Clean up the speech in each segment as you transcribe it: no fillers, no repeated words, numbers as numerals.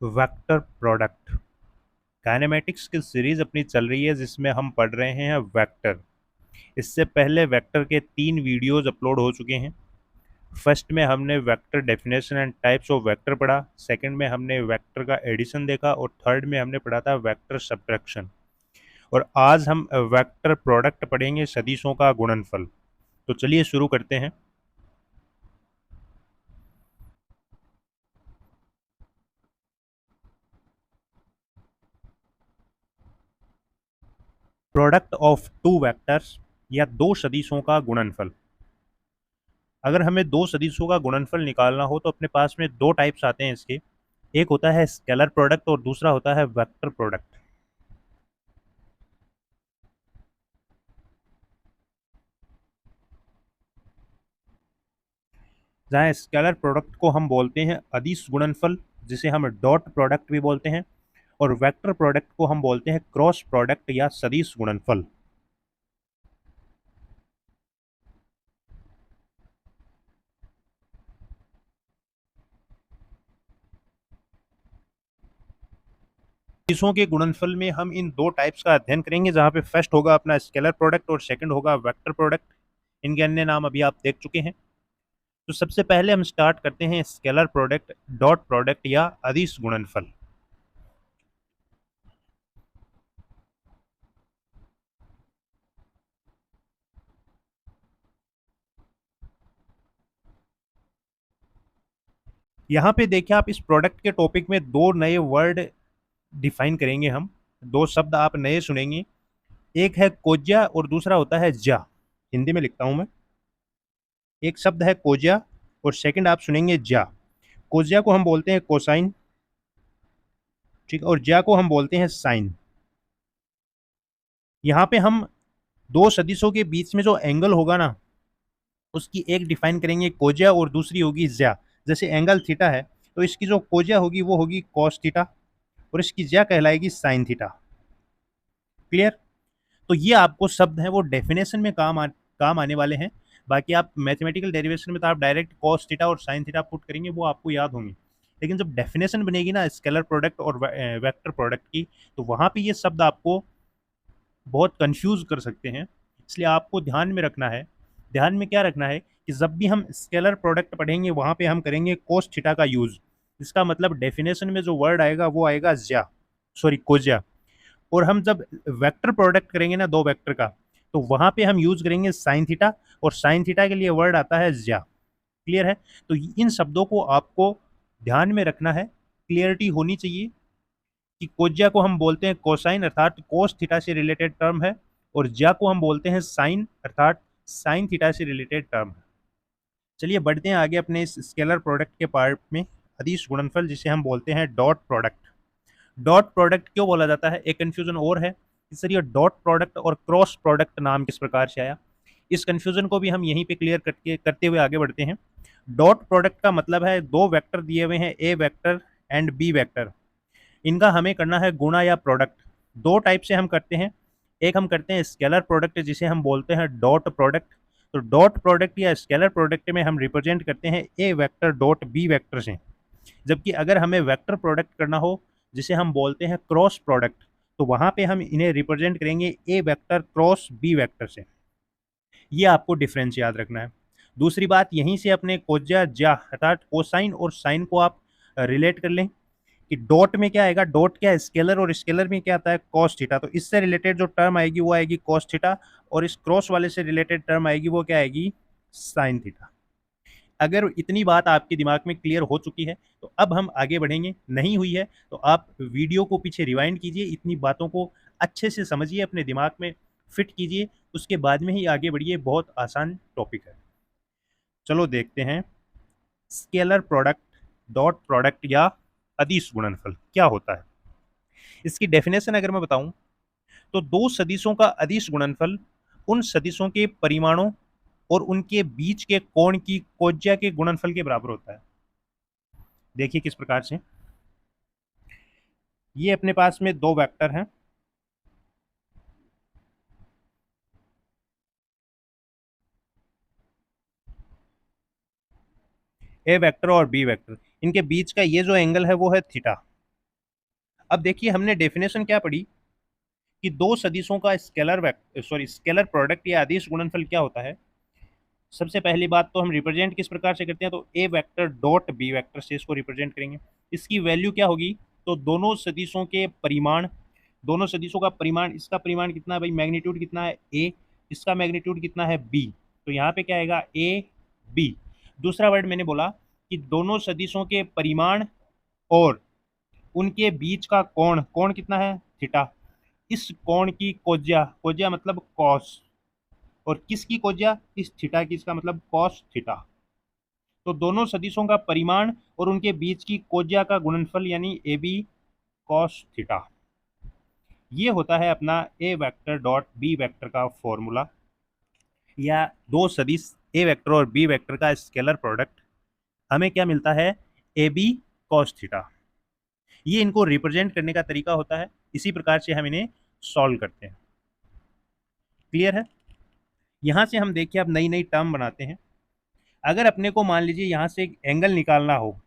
Vector product. Kinematics की series अपनी चल रही है जिसमें हम पढ़ रहे हैं वेक्टर। इससे पहले वेक्टर के 3 वीडियोज अपलोड हो चुके हैं। फर्स्ट में हमने vector definition and types of vector पढ़ा, सेकंड में हमने वेक्टर का एडिशन देखा और थर्ड में हमने पढ़ा था वेक्टर सब्ट्रैक्शन। और आज हम वेक्टर प्रोडक्ट पढ़ेंगे, सदिशों का गुणनफल। तो चलिए शुरू करते हैं। प्रोडक्ट ऑफ टू वेक्टर्स या दो सदिशों का गुणनफल। अगर हमें दो सदिशों का गुणनफल निकालना हो तो अपने पास में दो टाइप्स आते हैं इसके। एक होता है स्केलर प्रोडक्ट और दूसरा होता है वेक्टर प्रोडक्ट। जहाँ स्केलर प्रोडक्ट को हम बोलते हैं अदिश गुणनफल, जिसे हम डॉट प्रोडक्ट भी बोलते हैं, और वेक्टर प्रोडक्ट को हम बोलते हैं क्रॉस प्रोडक्ट या सदिश गुणनफल। सदिशों के गुणनफल में हम इन दो टाइप्स का अध्ययन करेंगे, जहाँ पे फर्स्ट होगा अपना स्केलर प्रोडक्ट और सेकंड होगा वेक्टर प्रोडक्ट। इनके अन्य नाम अभी आप देख चुके हैं। तो सबसे पहले हम स्टार्ट करते हैं स्केलर प्रोडक्ट, डॉट प्रोडक्ट या अदिश गुणनफल। यहाँ पे देखिए, आप इस प्रोडक्ट के टॉपिक में दो नए वर्ड डिफाइन करेंगे हम। दो शब्द आप नए सुनेंगे। एक है कोज्या और दूसरा होता है जा। हिंदी में लिखता हूं मैं। एक शब्द है कोज्या और सेकंड आप सुनेंगे जा। कोज्या को हम बोलते हैं कोसाइन, ठीक है, और जा को हम बोलते हैं साइन। यहाँ पे हम दो सदिशों के बीच में जो एंगल होगा ना, उसकी एक डिफाइन करेंगे कोज्या और दूसरी होगी ज्या। जैसे एंगल थीटा है, तो इसकी जो कोज्या होगी वो होगी कॉस थीटा और इसकी ज्या कहलाएगी साइन थीटा। क्लियर? तो ये आपको शब्द है वो डेफिनेशन में काम आने वाले हैं। बाकी आप मैथमेटिकल डेरिवेशन में तो आप डायरेक्ट कॉस थीटा और साइन थीटा पुट करेंगे, वो आपको याद होंगे। लेकिन जब डेफिनेशन बनेगी ना स्केलर प्रोडक्ट और वेक्टर प्रोडक्ट की, तो वहां पे ये शब्द आपको बहुत कंफ्यूज कर सकते हैं। इसलिए आपको ध्यान में रखना है। ध्यान में क्या रखना है कि जब भी हम स्केलर प्रोडक्ट पढ़ेंगे वहां पे हम करेंगे कोस थीटा का यूज। इसका मतलब डेफिनेशन में जो वर्ड आएगा वो आएगा ज्या, सॉरी कोज्या। और हम जब वेक्टर प्रोडक्ट करेंगे ना दो वेक्टर का, तो वहां पे हम यूज करेंगे साइन थीटा, और साइन थीटा के लिए वर्ड आता है ज्या। क्लियर है? तो इन शब्दों को आपको ध्यान में रखना है, क्लियरिटी होनी चाहिए कि कोज्या को हम बोलते हैं कोसाइन अर्थात कोस थीटा से रिलेटेड टर्म है, और ज्या को हम बोलते हैं साइन अर्थात साइन थीटा से रिलेटेड टर्म है। चलिए बढ़ते हैं आगे अपने इस स्केलर प्रोडक्ट के पार्ट में, अदिश गुणनफल जिसे हम बोलते हैं डॉट प्रोडक्ट। डॉट प्रोडक्ट क्यों बोला जाता है, एक कंफ्यूजन और है कि सर ये डॉट प्रोडक्ट और क्रॉस प्रोडक्ट नाम किस प्रकार से आया। इस कंफ्यूजन को भी हम यहीं पे क्लियर करते हुए आगे बढ़ते हैं। डॉट प्रोडक्ट का मतलब है दो वेक्टर दिए हुए हैं, ए वेक्टर एंड बी वेक्टर। इनका हमें करना है गुणा या प्रोडक्ट। दो टाइप से हम करते हैं। एक हम करते हैं स्केलर प्रोडक्ट जिसे हम बोलते हैं डॉट प्रोडक्ट। तो डॉट प्रोडक्ट या स्केलर प्रोडक्ट में हम रिप्रेजेंट करते हैं ए वेक्टर डॉट बी वेक्टर से। जबकि अगर हमें वेक्टर प्रोडक्ट करना हो, जिसे हम बोलते हैं क्रॉस प्रोडक्ट, तो वहां पे हम इन्हें रिप्रेजेंट करेंगे ए वेक्टर क्रॉस बी वेक्टर से। ये आपको डिफरेंस याद रखना है। दूसरी बात, यहीं से अपने कोज्या जा अर्थात कोसाइन और साइन को आप रिलेट कर लें कि डॉट में क्या आएगा, डॉट क्या है स्केलर, और स्केलर में क्या आता है कॉस थीटा। तो इससे रिलेटेड जो टर्म आएगी वो आएगी कॉस थीटा, और इस क्रॉस वाले से रिलेटेड टर्म आएगी वो क्या आएगी, साइन थीटा। अगर इतनी बात आपके दिमाग में क्लियर हो चुकी है तो अब हम आगे बढ़ेंगे। नहीं हुई है तो आप वीडियो को पीछे रिवाइंड कीजिए, इतनी बातों को अच्छे से समझिए, अपने दिमाग में फिट कीजिए, उसके बाद में ही आगे बढ़िए। बहुत आसान टॉपिक है। चलो देखते हैं स्केलर प्रोडक्ट, डॉट प्रोडक्ट या अदिश गुणनफल क्या होता है। इसकी डेफिनेशन अगर मैं बताऊं तो दो सदिशों का अदिश गुणनफल उन सदिशों के परिमाणों और उनके बीच के कोण की कोज्या के गुणनफल के बराबर होता है। देखिए किस प्रकार से। ये अपने पास में दो वेक्टर हैं, ए वेक्टर और बी वेक्टर। इनके बीच का ये जो एंगल है वो है थीटा। अब देखिए हमने डेफिनेशन क्या पढ़ी कि दो सदिशों का स्केलर प्रोडक्ट या अदिश गुणनफल क्या होता है। सबसे पहली बात तो हम रिप्रेजेंट किस प्रकार से करते हैं, तो a vector dot b vector से इसको रिप्रेजेंट करेंगे। इसकी वैल्यू क्या होगी, तो दोनों सदिशों के परिमाण, दोनों सदिशों का परिमाण, इसका परिमाण कितना है भाई, मैग्नीट्यूड कितना है ए, इसका मैग्नीट्यूड कितना है बी, तो यहाँ पे क्या आएगा ए बी। दूसरा वर्ड मैंने बोला कि दोनों सदिशों के परिमाण और उनके बीच का कोण, कोण कितना है थीटा, इस कोण की कोज्या, कोज्या मतलब कॉस, और किसकी कोज्या, इस थीटा की, इसका मतलब कॉस थीटा। तो दोनों सदिशों का परिमाण और उनके बीच की कोज्या का गुणनफल यानी ए बी कॉस थीटा, ये होता है अपना ए वेक्टर डॉट बी वेक्टर का फॉर्मूला, या दो सदिश ए वेक्टर और बी वेक्टर का स्केलर प्रोडक्ट हमें क्या मिलता है, ए बी कॉस थीटा। ये इनको रिप्रेजेंट करने का तरीका होता है, इसी प्रकार से हम इन्हें सॉल्व करते हैं। क्लियर है। यहां से हम देखिए अब नई नई टर्म बनाते हैं। अगर अपने को मान लीजिए यहां से एक एंगल निकालना हो,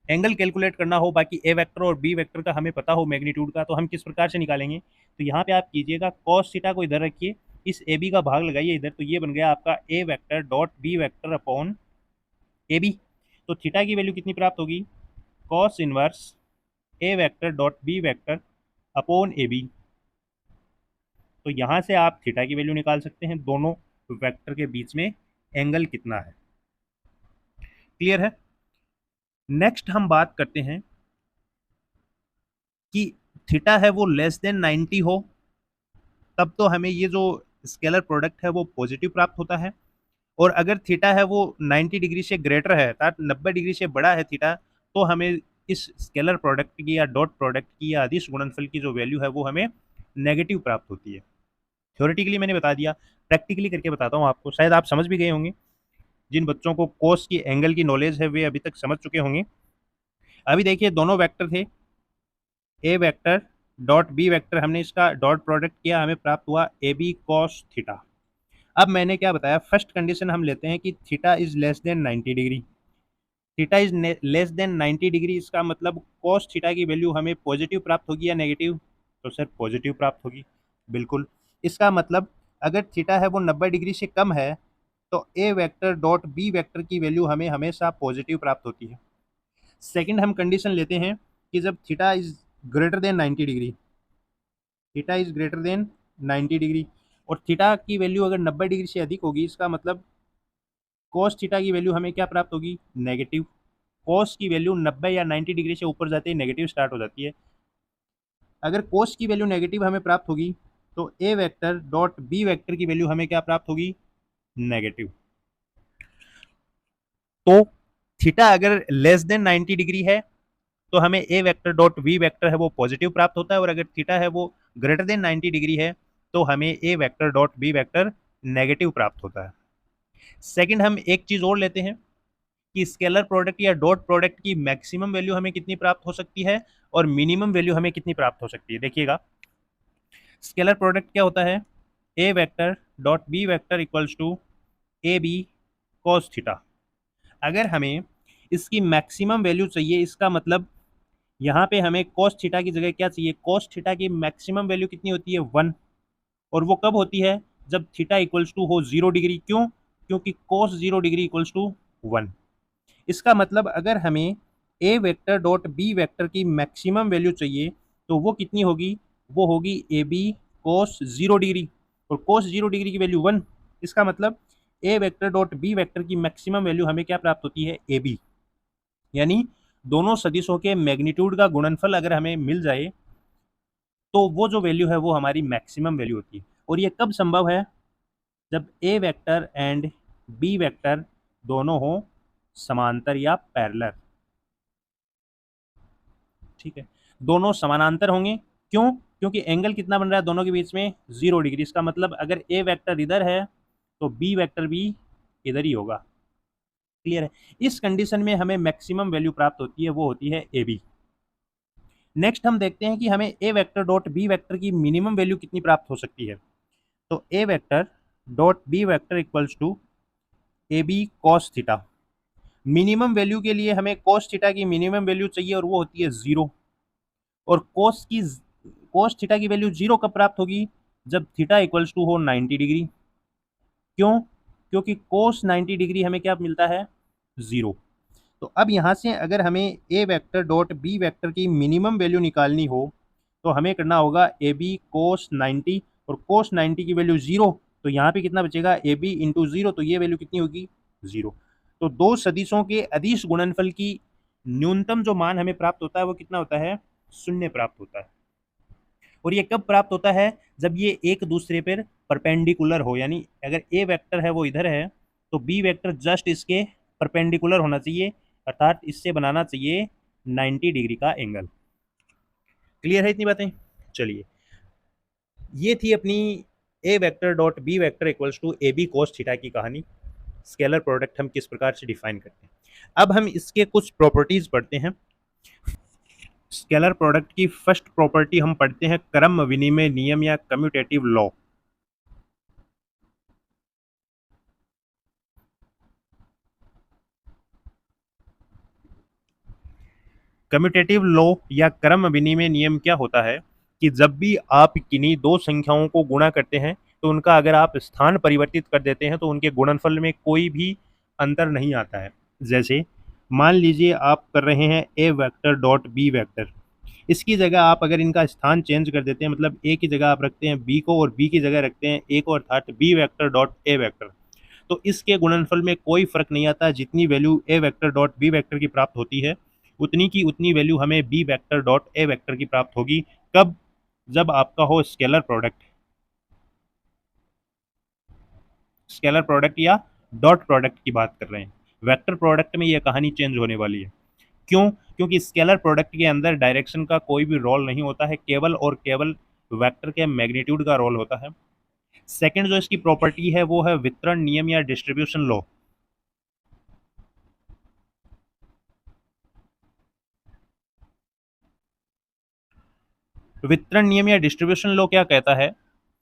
एंगल कैलकुलेट करना हो, बाकी ए वेक्टर और बी वेक्टर का हमें पता हो मैग्नीट्यूड का, तो हम किस प्रकार से निकालेंगे, तो यहाँ पे आप कीजिएगा कॉस थीटा को इधर रखिए, इस ए बी का भाग लगाइए इधर, तो ये बन गया आपका a vector dot b vector upon a b. तो थीटा की वैल्यू कितनी प्राप्त होगी, cos inverse a vector dot b vector upon a b. तो यहाँ से आप थीटा की वैल्यू निकाल सकते हैं, दोनों वेक्टर के बीच में एंगल कितना है। क्लियर है। नेक्स्ट हम बात करते हैं कि थीटा है वो लेस देन 90 हो, तब तो हमें ये जो स्केलर प्रोडक्ट है वो पॉजिटिव प्राप्त होता है, और अगर थीटा है वो 90 डिग्री से ग्रेटर है, अर्थात 90 डिग्री से बड़ा है थीटा, तो हमें इस स्केलर प्रोडक्ट की या डॉट प्रोडक्ट की या अदिश गुणनफल की जो वैल्यू है वो हमें नेगेटिव प्राप्त होती है। थ्योरेटिकली मैंने बता दिया, प्रैक्टिकली करके बताता हूँ आपको, शायद आप समझ भी गए होंगे। जिन बच्चों को कोस की एंगल की नॉलेज है वे अभी तक समझ चुके होंगे। अभी देखिए दोनों वेक्टर थे, ए वेक्टर डॉट बी वेक्टर, हमने इसका डॉट प्रोडक्ट किया, हमें प्राप्त हुआ ए बी कॉस थीटा। अब मैंने क्या बताया, फर्स्ट कंडीशन हम लेते हैं कि theta is less than 90 degree. Theta is less than 90 degree, इसका मतलब कॉस थीटा की वैल्यू हमें पॉजिटिव प्राप्त होगी या नेगेटिव, तो सर पॉजिटिव प्राप्त होगी, बिल्कुल। इसका मतलब अगर थीटा है वो 90 डिग्री से कम है, तो a vector dot b vector की वैल्यू हमें हमेशा पॉजिटिव प्राप्त होती है। सेकंड हम कंडीशन लेते हैं कि जब theta is greater than 90 degree, theta is greater than 90 degree, और थीटा की वैल्यू अगर 90 डिग्री से अधिक होगी, इसका मतलब कॉस थीटा की वैल्यू हमें क्या प्राप्त होगी, नेगेटिव। कॉस की वैल्यू 90 या 90 डिग्री से ऊपर जाते ही नेगेटिव स्टार्ट हो जाती है। अगर कॉस की वैल्यू नेगेटिव हमें प्राप्त होगी, तो a vector dot b vector की वैल्यू हमें क्या प्राप्त होगी, नेगेटिव। तो थीटा अगर लेस देन 90 डिग्री है, तो हमें ए वेक्टर डॉट वी वेक्टर है वो पॉजिटिव प्राप्त होता है, और अगर थीटा है वो ग्रेटर देन 90 डिग्री है, तो हमें ए vector dot b vector negative प्राप्त होता है। सेकंड हम एक चीज और लेते हैं कि स्केलर प्रोडक्ट या डॉट प्रोडक्ट की मैक्सिमम वैल्यू हमें कितनी प्राप्त हो सकती है और मिनिमम वैल्यू हमें कितनी प्राप्त हो सकती है। देखिएगा स्केलर प्रोडक्ट क्या होता है, ए vector dot b vector equals to a b cos theta. अगर हमें इसकी मैक्सिमम वैल्यू चाहिए, इसका मतलब यहाँ पे हमें कॉस थीटा की जगह क्या चाहिए, कॉस थीटा की मैक्सिमम वैल्यू कितनी होती है, 1, और वो कब होती है, जब थीटा इक्वल्स टू हो 0 डिग्री। क्यों, क्योंकि कॉस 0 डिग्री इक्वल्स टू 1। इसका मतलब अगर हमें ए वेक्टर डॉट बी वेक्टर की मैक्सिमम वैल्यू चाहिए, तो वो कितनी होगी, वो होगी ए बी कॉस 0 डिग्री, और कॉस 0 डिग्री की वैल्यू 1। इसका मतलब ए वेक्टर डॉट बी वेक्टर की मैक्सिमम वैल्यू हमें क्या प्राप्त होती है, ए बी। यानी दोनों सदिशों के मैग्नीट्यूड का गुणनफल अगर हमें मिल जाए, तो वो जो वैल्यू है वो हमारी मैक्सिमम वैल्यू होती है। और ये कब संभव है, जब ए वेक्टर एंड बी वेक्टर दोनों हो समांतर या पैरेलल। ठीक है, दोनों समानांतर होंगे। क्यों, क्योंकि एंगल कितना बन रहा है दोनों के बीच में, 0 डिग्री। इसका मतलब अगर ए वेक्टर इधर है, तो बी वेक्टर भी इधर ही होगा। क्लियर है। इस कंडीशन में हमें मैक्सिमम वैल्यू प्राप्त होती है, वो होती है ए बी। नेक्स्ट हम देखते हैं कि हमें ए वेक्टर डॉट बी वेक्टर की मिनिमम वैल्यू कितनी प्राप्त हो सकती है। तो a vector dot b vector equals to a b cos theta. Minimum value के लिए हमें कॉस थीटा की मिनिमम वैल्यू चाहिए, और वो होती है 0। और कोस थीटा की वैल्यू 0 कब प्राप्त होगी? जब थीटा इक्वल्स टू हो 90 डिग्री। क्यों? क्योंकि कोस 90 डिग्री हमें क्या मिलता है? 0। तो अब यहाँ से अगर हमें ए वेक्टर डॉट बी वेक्टर की मिनिमम वैल्यू निकालनी हो तो हमें करना होगा ए बी कोस 90, और कोस 90 की वैल्यू 0, तो यहाँ पे कितना बचेगा? ए बी इंटू 0, तो ये वैल्यू कितनी होगी? 0। तो दो सदिशों के अदिश गुणनफल की न्यूनतम जो मान हमें प्राप्त होता है वो कितना होता है? 0 प्राप्त होता है। और ये कब प्राप्त होता है? जब ये एक दूसरे पर परपेंडिकुलर हो, यानी अगर ए वेक्टर है वो इधर है तो बी वेक्टर जस्ट इसके परपेंडिकुलर होना चाहिए, अर्थात इससे बनाना चाहिए 90 डिग्री का एंगल। क्लियर है इतनी बातें? चलिए, ये थी अपनी a vector dot b vector equals to a b cos theta की कहानी। स्केलर प्रोडक्ट हम किस प्रकार से डिफाइन करते हैं, अब हम इसके कुछ प्रॉपर्टीज पढ़ते हैं। स्केलर प्रोडक्ट की फर्स्ट प्रॉपर्टी हम पढ़ते हैं क्रम विनिमय नियम या कम्यूटेटिव लॉ। कम्यूटेटिव लॉ या क्रम विनिमय नियम क्या होता है कि जब भी आप किन्हीं दो संख्याओं को गुणा करते हैं तो उनका अगर आप स्थान परिवर्तित कर देते हैं तो उनके गुणनफल में कोई भी अंतर नहीं आता है। जैसे मान लीजिए आप कर रहे हैं ए वेक्टर डॉट बी वेक्टर, इसकी जगह आप अगर इनका स्थान चेंज कर देते हैं, मतलब ए की जगह आप रखते हैं बी को और बी की जगह रखते हैं ए को, अर्थात b vector dot a vector, तो इसके गुणनफल में कोई फर्क नहीं आता। जितनी value a vector dot b vector की प्राप्त होती है उतनी की उतनी वैल्यू हमें b vector dot a vector की प्राप्त होगी। कब? जब आपका हो स्केलर प्रोडक्ट, स्केलर प्रोडक्ट या डॉट प्रोडक्ट की बात कर रहे हैं। वेक्टर प्रोडक्ट में यह कहानी चेंज होने वाली है। क्यों? क्योंकि स्केलर प्रोडक्ट के अंदर डायरेक्शन का कोई भी रोल नहीं होता है, केवल और केवल वेक्टर के मैग्नीट्यूड का रोल होता है। सेकंड जो इसकी प्रॉपर्टी है वो है वितरण नियम या डिस्ट्रीब्यूशन लॉ। वितरण नियम या डिस्ट्रीब्यूशन लॉ क्या कहता है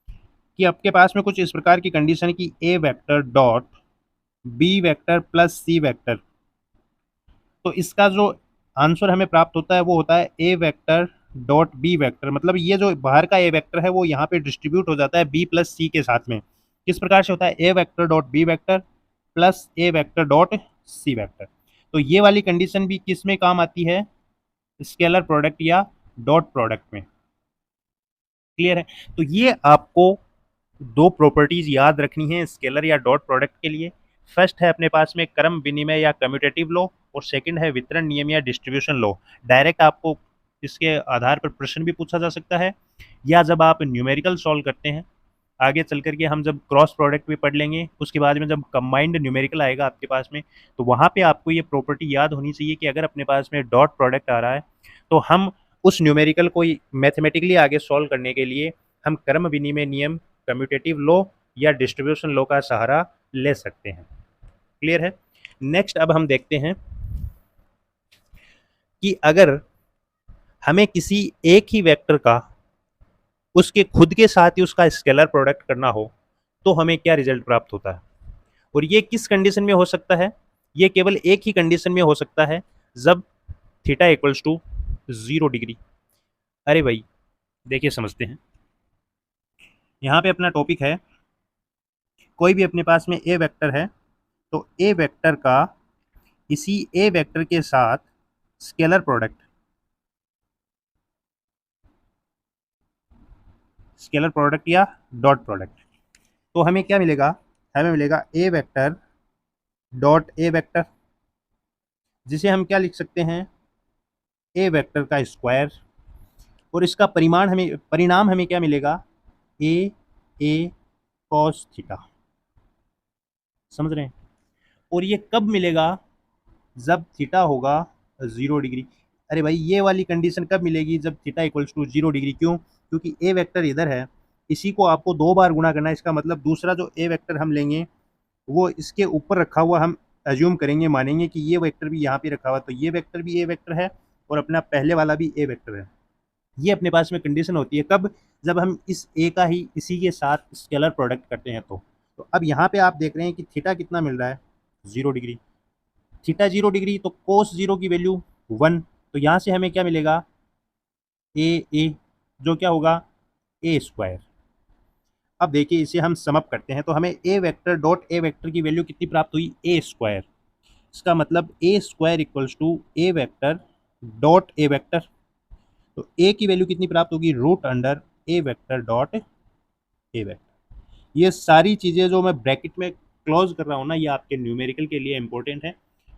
कि आपके पास में कुछ इस प्रकार की कंडीशन है कि a vector dot b vector plus c vector, तो इसका जो आंसर हमें प्राप्त होता है वो होता है ए वेक्टर डॉट बी वेक्टर, मतलब ये जो बाहर का ए वेक्टर है वो यहाँ पे डिस्ट्रीब्यूट हो जाता है बी प्लस सी के साथ में। किस प्रकार से होता है? ए vector dot b vector plus a vector dot c vector. तो ये वाली कंडीशन भी किस में काम आती है? स्केलर प्रोडक्ट या डॉट प्रोडक्ट में। क्लियर है? तो ये आपको दो प्रॉपर्टीज याद रखनी है स्केलर या डॉट प्रोडक्ट के लिए। फर्स्ट है अपने पास में क्रम विनिमय या कम्यूटेटिव लॉ, और सेकंड है वितरण नियम या डिस्ट्रीब्यूशन लॉ। डायरेक्ट आपको इसके आधार पर प्रश्न भी पूछा जा सकता है, या जब आप न्यूमेरिकल सॉल्व करते हैं आगे चल करके, हम जब क्रॉस प्रोडक्ट भी पढ़ लेंगे उसके बाद में जब कंबाइंड न्यूमेरिकल आएगा आपके पास में, तो वहाँ पे आपको ये प्रॉपर्टी याद होनी चाहिए कि अगर अपने पास में डॉट प्रोडक्ट आ रहा है तो हम उस न्यूमेरिकल को मैथमेटिकली आगे सॉल्व करने के लिए हम क्रम विनिमय नियम, कम्यूटेटिव लॉ या डिस्ट्रीब्यूशन लॉ का सहारा ले सकते हैं। क्लियर है? नेक्स्ट अब हम देखते हैं कि अगर हमें किसी एक ही वेक्टर का उसके खुद के साथ ही उसका स्केलर प्रोडक्ट करना हो तो हमें क्या रिजल्ट प्राप्त होता है, और ये किस कंडीशन में हो सकता है? ये केवल एक ही कंडीशन में हो सकता है, जब थीटा इक्वल्स टू 0 डिग्री। अरे भाई देखिए, समझते हैं। यहाँ पे अपना टॉपिक है, कोई भी अपने पास में ए वेक्टर है तो ए वेक्टर का इसी ए वेक्टर के साथ स्केलर प्रोडक्ट, स्केलर प्रोडक्ट या डॉट प्रोडक्ट, तो हमें क्या मिलेगा? हमें मिलेगा ए वेक्टर डॉट ए वेक्टर, जिसे हम क्या लिख सकते हैं? ए वेक्टर का स्क्वायर, और इसका परिणाम हमें क्या मिलेगा? ए कॉस थीटा। समझ रहे हैं? और ये कब मिलेगा? जब थीटा होगा 0 डिग्री। अरे भाई ये वाली कंडीशन कब मिलेगी? जब थीटा इक्वल्स टू 0 डिग्री। क्यों? क्योंकि ए वेक्टर इधर है, इसी को आपको दो बार गुणा करना है। इसका मतलब दूसरा जो ए वेक्टर हम लेंगे वो इसके ऊपर रखा हुआ हम एज्यूम करेंगे, मानेंगे कि ये वेक्टर भी यहाँ पे रखा हुआ, तो ये वेक्टर भी ए वेक्टर है और अपना पहले वाला भी ए वेक्टर है। ये अपने पास में कंडीशन होती है कब? जब हम इस ए का ही इसी के साथ स्केलर प्रोडक्ट करते हैं। तो अब यहाँ पे आप देख रहे हैं कि थीटा कितना मिल रहा है? 0 डिग्री। थीटा 0 डिग्री तो कोस 0 की वैल्यू 1, तो यहाँ से हमें क्या मिलेगा? ए जो क्या होगा ए स्क्वायर। अब देखिए इसे हम सम अप करते हैं तो हमें ए वेक्टर डॉट ए वेक्टर की वैल्यू कितनी प्राप्त हुई ए स्क्वायर। इसका मतलब a square equals to a vector dot a vector. तो ए की वैल्यू कितनी प्राप्त होगी root under a vector dot a vector. ये सारी चीज़ें जो मैं ब्रैकेट में क्लोज कर रहा हूँ ना ये आपके न्यूमेरिकल के लिए इंपॉर्टेंट है।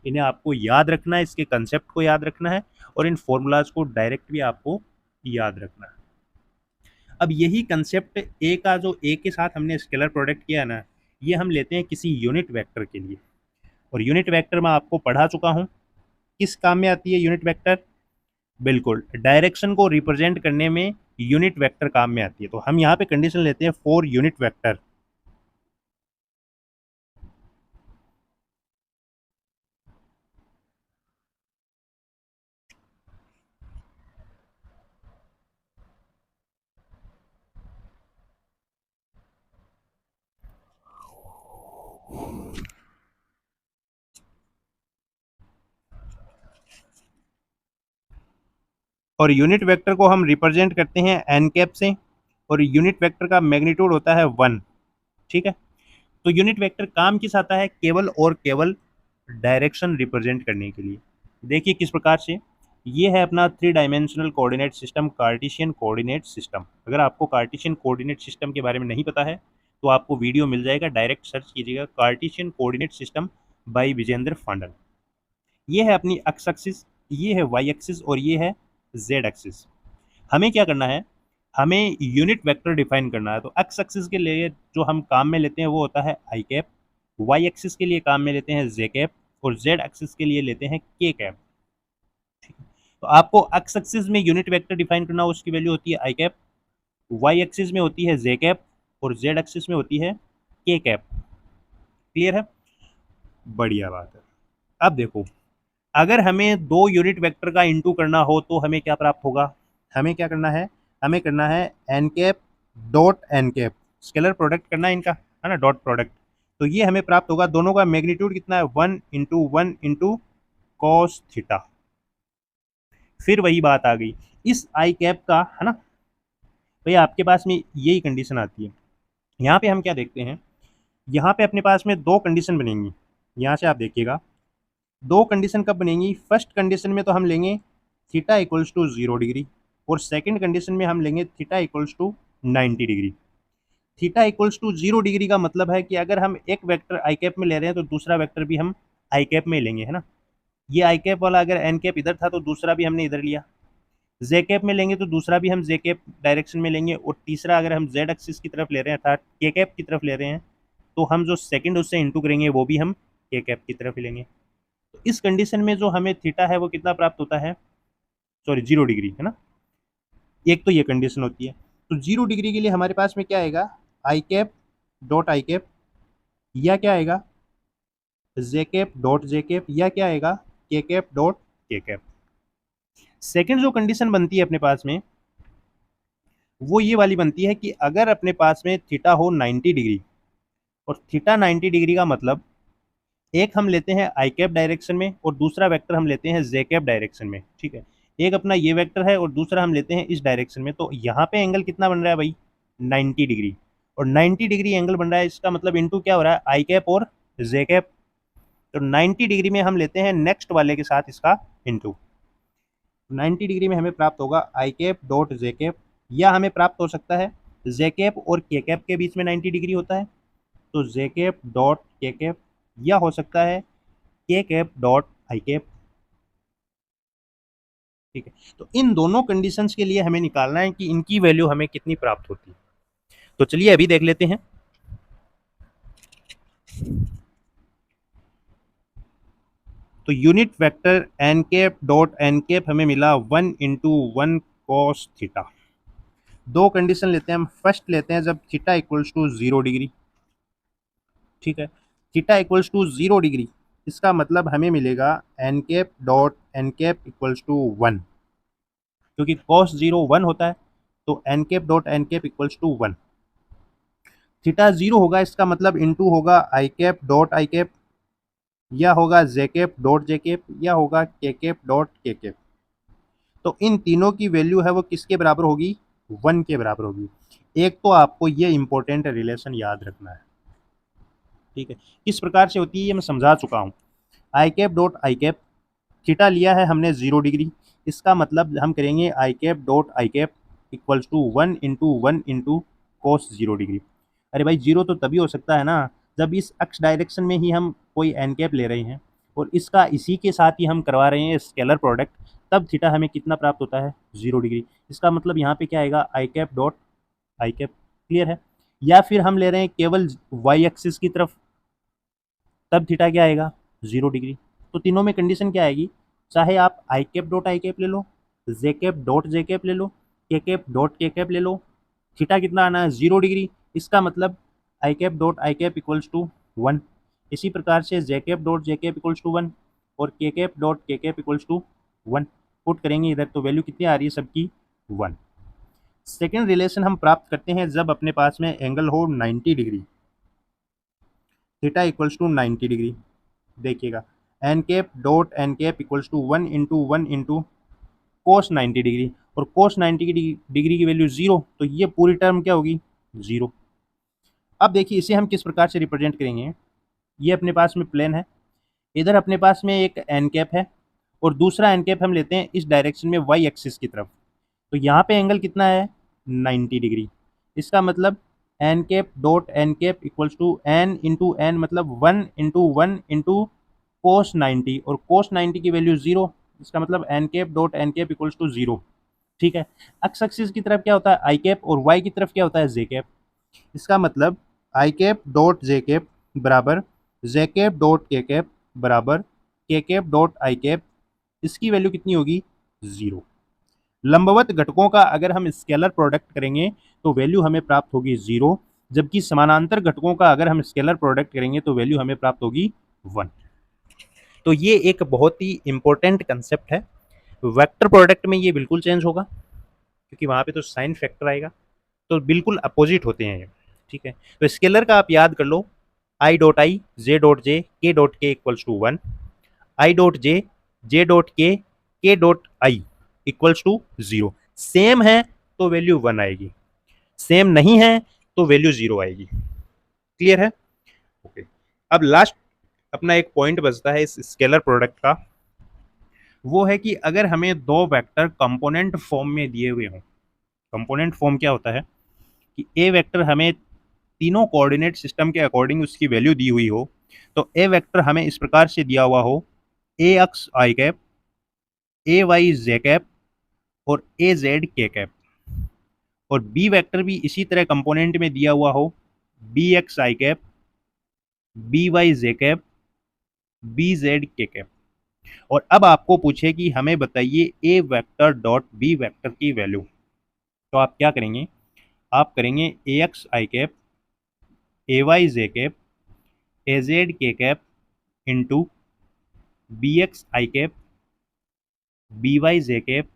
इन्हें आपको याद रखना है, इसके कंसेप्ट को याद रखना है और इन फॉर्मूलाज को डायरेक्ट भी आपको याद रखना है। अब यही कंसेप्ट ए का जो ए के साथ हमने स्केलर प्रोडक्ट किया ना ये हम लेते हैं किसी यूनिट वेक्टर के लिए। और यूनिट वेक्टर मैं आपको पढ़ा चुका हूँ किस काम में आती है यूनिट वेक्टर। बिल्कुल डायरेक्शन को रिप्रेजेंट करने में यूनिट वेक्टर काम में आती है। तो हम यहाँ पे कंडीशन लेते हैं फॉर यूनिट वेक्टर। और यूनिट वेक्टर को हम रिप्रेजेंट करते हैं एन कैप से और यूनिट वेक्टर का मैग्नीट्यूड होता है 1। ठीक है। तो यूनिट वेक्टर काम किस आता है केवल और केवल डायरेक्शन रिप्रेजेंट करने के लिए। देखिए किस प्रकार से ये है अपना 3 dimensional coordinate system Cartesian coordinate system. अगर आपको कार्टेशियन कोऑर्डिनेट सिस्टम के बारे में नहीं पता है तो आपको वीडियो मिल जाएगा, डायरेक्ट सर्च कीजिएगा Cartesian coordinate system by Vijendra Phandal. ये है अपनी एक्स एक्सिस, ये है वाई एक्सिस और ये है जेड एक्सिस। हमें क्या करना है हमें यूनिट वेक्टर डिफाइन करना है। तो एक्स एक्सिस के लिए जो हम काम में लेते हैं वो होता है आई कैप, वाई एक्सिस के लिए काम में लेते हैं जे कैप और जेड एक्सिस के लिए लेते हैं के कैप। तो आपको एक्स एक्सिस में यूनिट वेक्टर डिफाइन करना हो उसकी वैल्यू होती है आई कैप, वाई एक्सिस में होती है जे कैप और जेड एक्सिस में होती है के कैप। क्लियर है, बढ़िया बात है। अब देखो अगर हमें दो यूनिट वेक्टर का इंटू करना हो तो हमें क्या प्राप्त होगा। हमें क्या करना है हमें करना है n cap dot n cap, scalar product करना है इनका है ना डॉट प्रोडक्ट। तो ये हमें प्राप्त होगा दोनों का मैग्नीट्यूड कितना है 1 × 1 × कॉस थीटा। फिर वही बात आ गई इस आई कैप का है ना भाई आपके पास में यही कंडीशन आती है। यहाँ पे हम क्या देखते हैं यहाँ पे अपने पास में दो कंडीशन बनेंगी। यहाँ से आप देखिएगा दो कंडीशन कब बनेंगी। फर्स्ट कंडीशन में तो हम लेंगे थीटा इक्वल्स टू 0 डिग्री और सेकंड कंडीशन में हम लेंगे theta equals to 90 degree. Theta equals to 0 degree का मतलब है कि अगर हम एक वेक्टर आई कैप में ले रहे हैं तो दूसरा वेक्टर भी हम आई कैप में लेंगे है ना। ये आई कैप वाला अगर एन कैप इधर था तो दूसरा भी हमने इधर लिया। जे कैप में लेंगे तो दूसरा भी हम जे कैप डायरेक्शन में लेंगे और तीसरा अगर हम जेड एक्सिस की तरफ ले रहे हैं अर्थात के कैप की तरफ ले रहे हैं तो हम जो सेकंड उससे इंटू करेंगे वो भी हम के कैप की तरफ ही लेंगे। तो इस कंडीशन में जो हमें थीटा है वो कितना प्राप्त होता है सॉरी 0 डिग्री है ना। एक तो ये कंडीशन होती है। तो 0 डिग्री के लिए हमारे पास में क्या आएगा i cap dot i cap या क्या आएगा जे कैप डॉट जे कैप या क्या आएगा के cap dot k cap. Second जो कंडीशन बनती है अपने पास में वो ये वाली बनती है कि अगर अपने पास में थीटा हो 90 डिग्री और थीटा 90 डिग्री का मतलब एक हम लेते हैं आई कैप डायरेक्शन में और दूसरा वेक्टर हम लेते हैं जे कैप डायरेक्शन में। ठीक है, एक अपना ये वेक्टर है और दूसरा हम लेते हैं इस डायरेक्शन में। तो यहाँ पे एंगल कितना बन रहा है भाई 90 डिग्री और 90 डिग्री एंगल बन रहा है। इसका मतलब इंटू क्या हो रहा है आई कैप और जे कैप। तो 90 डिग्री में हम लेते हैं नेक्स्ट वाले के साथ इसका इंटू। 90 डिग्री में हमें प्राप्त होगा i cap dot j cap या हमें प्राप्त हो सकता है जे कैप और के कैप के बीच में 90 डिग्री होता है तो जे कैप डॉट के कैप या हो सकता है के कैप डॉट आई कैप। ठीक है, तो इन दोनों कंडीशंस के लिए हमें निकालना है कि इनकी वैल्यू हमें कितनी प्राप्त होती है। तो चलिए अभी देख लेते हैं। तो unit vector n cap dot n cap हमें मिला 1 × 1 कॉस थीटा। दो कंडीशन लेते हैं हम। फर्स्ट लेते हैं जब थीटा इक्वल्स टू 0 डिग्री। ठीक है, थीटा इक्वल्स टू 0 डिग्री इसका मतलब हमें मिलेगा n cap dot n cap equals to 1 क्योंकि कॉस 0 1 होता है। तो n cap dot n cap equals to 1। Theta 0 होगा इसका मतलब इंटू होगा i cap dot i cap या होगा j cap dot j cap या होगा के कैप डॉट के कैप। तो इन तीनों की वैल्यू है वो किसके बराबर होगी, 1 के बराबर होगी। एक तो आपको ये इंपॉर्टेंट रिलेशन याद रखना है, ठीक है। किस प्रकार से होती है ये मैं समझा चुका हूँ। I cap dot i cap, theta लिया है हमने 0 डिग्री, इसका मतलब हम करेंगे i cap dot i cap equals to 1 × 1 × cos 0 degree. अरे भाई जीरो तो तभी हो सकता है ना जब इस एक्स डायरेक्शन में ही हम कोई एन कैप ले रहे हैं और इसका इसी के साथ ही हम करवा रहे हैं स्केलर प्रोडक्ट, तब थीटा हमें कितना प्राप्त होता है, 0 डिग्री। इसका मतलब यहाँ पे क्या आएगा, i cap dot i cap. Clear है। या फिर हम ले रहे हैं केवल वाई एक्सिस की तरफ, तब थीटा क्या आएगा, 0 डिग्री। तो तीनों में कंडीशन क्या आएगी, चाहे आप आई कैप डॉट आई कैप ले लो, जे कैप डॉट जे कैप ले लो, के कैप डॉट के कैप ले लो, थीटा कितना आना है, 0 डिग्री। इसका मतलब i cap dot i cap equals to 1। इसी प्रकार से j cap dot j cap equals to 1 और k cap dot k cap equals to 1। Put करेंगे इधर तो वैल्यू कितनी आ रही है सबकी, 1। सेकेंड रिलेशन हम प्राप्त करते हैं जब अपने पास में एंगल हो 90 degree, theta equals to 90 degree. देखिएगा n cap dot n cap equals to 1 × 1 × cos 90 degree, और cos 90 डिग्री की वैल्यू 0, तो ये पूरी टर्म क्या होगी, 0। अब देखिए इसे हम किस प्रकार से रिप्रेजेंट करेंगे। ये अपने पास में प्लेन है, इधर अपने पास में एक एन कैप है और दूसरा एन कैप हम लेते हैं इस डायरेक्शन में वाई एक्सिस की तरफ। तो यहाँ पे एंगल कितना है, 90 डिग्री। इसका मतलब n cap dot n cap equals to n into n, मतलब 1 × 1 × cos 90, और cos 90 की वैल्यू 0। इसका मतलब n cap dot n cap equals to 0। ठीक है। एक्स एक्सिस की तरफ क्या होता है, आई कैप, और वाई की तरफ क्या होता है, जे कैप। इसका मतलब i cap dot j cap बराबर जे कैप डॉट के कैप बराबर के कैप डॉट आई कैप। इसकी वैल्यू कितनी होगी, 0। लंबवत घटकों का अगर हम स्केलर प्रोडक्ट करेंगे तो वैल्यू हमें प्राप्त होगी 0, जबकि समानांतर घटकों का अगर हम स्केलर प्रोडक्ट करेंगे तो वैल्यू हमें प्राप्त होगी 1। तो ये एक बहुत ही इंपॉर्टेंट कंसेप्ट है। वेक्टर प्रोडक्ट में ये बिल्कुल चेंज होगा क्योंकि वहाँ पे तो साइन फैक्टर आएगा, तो बिल्कुल अपोजिट होते हैं ये। ठीक है। तो स्केलर का आप याद कर लो, I dot I, J dot J, k dot k equals to 1, i dot j, j dot k dot i equals to 0। Same है तो वैल्यू 1 आएगी, सेम नहीं है तो वैल्यू 0 आएगी। क्लियर है। ओके। अब लास्ट अपना एक पॉइंट बचता है इस स्केलर प्रोडक्ट का, वो है कि अगर हमें दो वेक्टर कंपोनेंट फॉर्म में दिए हुए हों। कंपोनेंट फॉर्म क्या होता है कि ए वेक्टर हमें तीनों कोऑर्डिनेट सिस्टम के अकॉर्डिंग उसकी वैल्यू दी हुई हो, तो ए वेक्टर हमें इस प्रकार से दिया हुआ हो, ए एक्स आई कैप, ए वाई जे कैप और ए जेड के कैप, और बी वेक्टर भी इसी तरह कंपोनेंट में दिया हुआ हो, बी एक्स आई कैप, बी वाई जे कैप, बी जेड के कैप। और अब आपको पूछे कि हमें बताइए ए वेक्टर डॉट बी वेक्टर की वैल्यू, तो आप क्या करेंगे, आप करेंगे ए एक्स आई कैप, ए वाई जे कैप, ए जेड के कैप इंटू बी एक्स आई कैप, बी वाई जे कैप,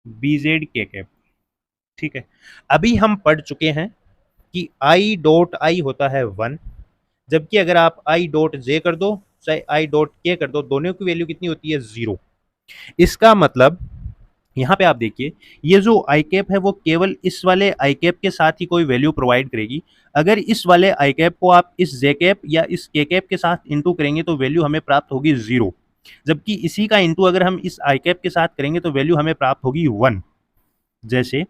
बी जेड के कैप। ठीक है। अभी हम पढ़ चुके हैं कि आई डॉट आई होता है 1, जबकि अगर आप आई डॉट जे कर दो चाहे आई डॉट के कर दो, दोनों की वैल्यू कितनी होती है, 0। इसका मतलब यहाँ पे आप देखिए, ये जो आई कैप है वो केवल इस वाले आई कैप के साथ ही कोई वैल्यू प्रोवाइड करेगी। अगर इस वाले आई कैप को आप इस जे कैप या इस के कैप के साथ इंटू करेंगे तो वैल्यू हमें प्राप्त होगी 0, जबकि इसी का इंटू अगर हम इस आई कैप के साथ करेंगे तो वैल्यू हमें प्राप्त होगी 1। जैसे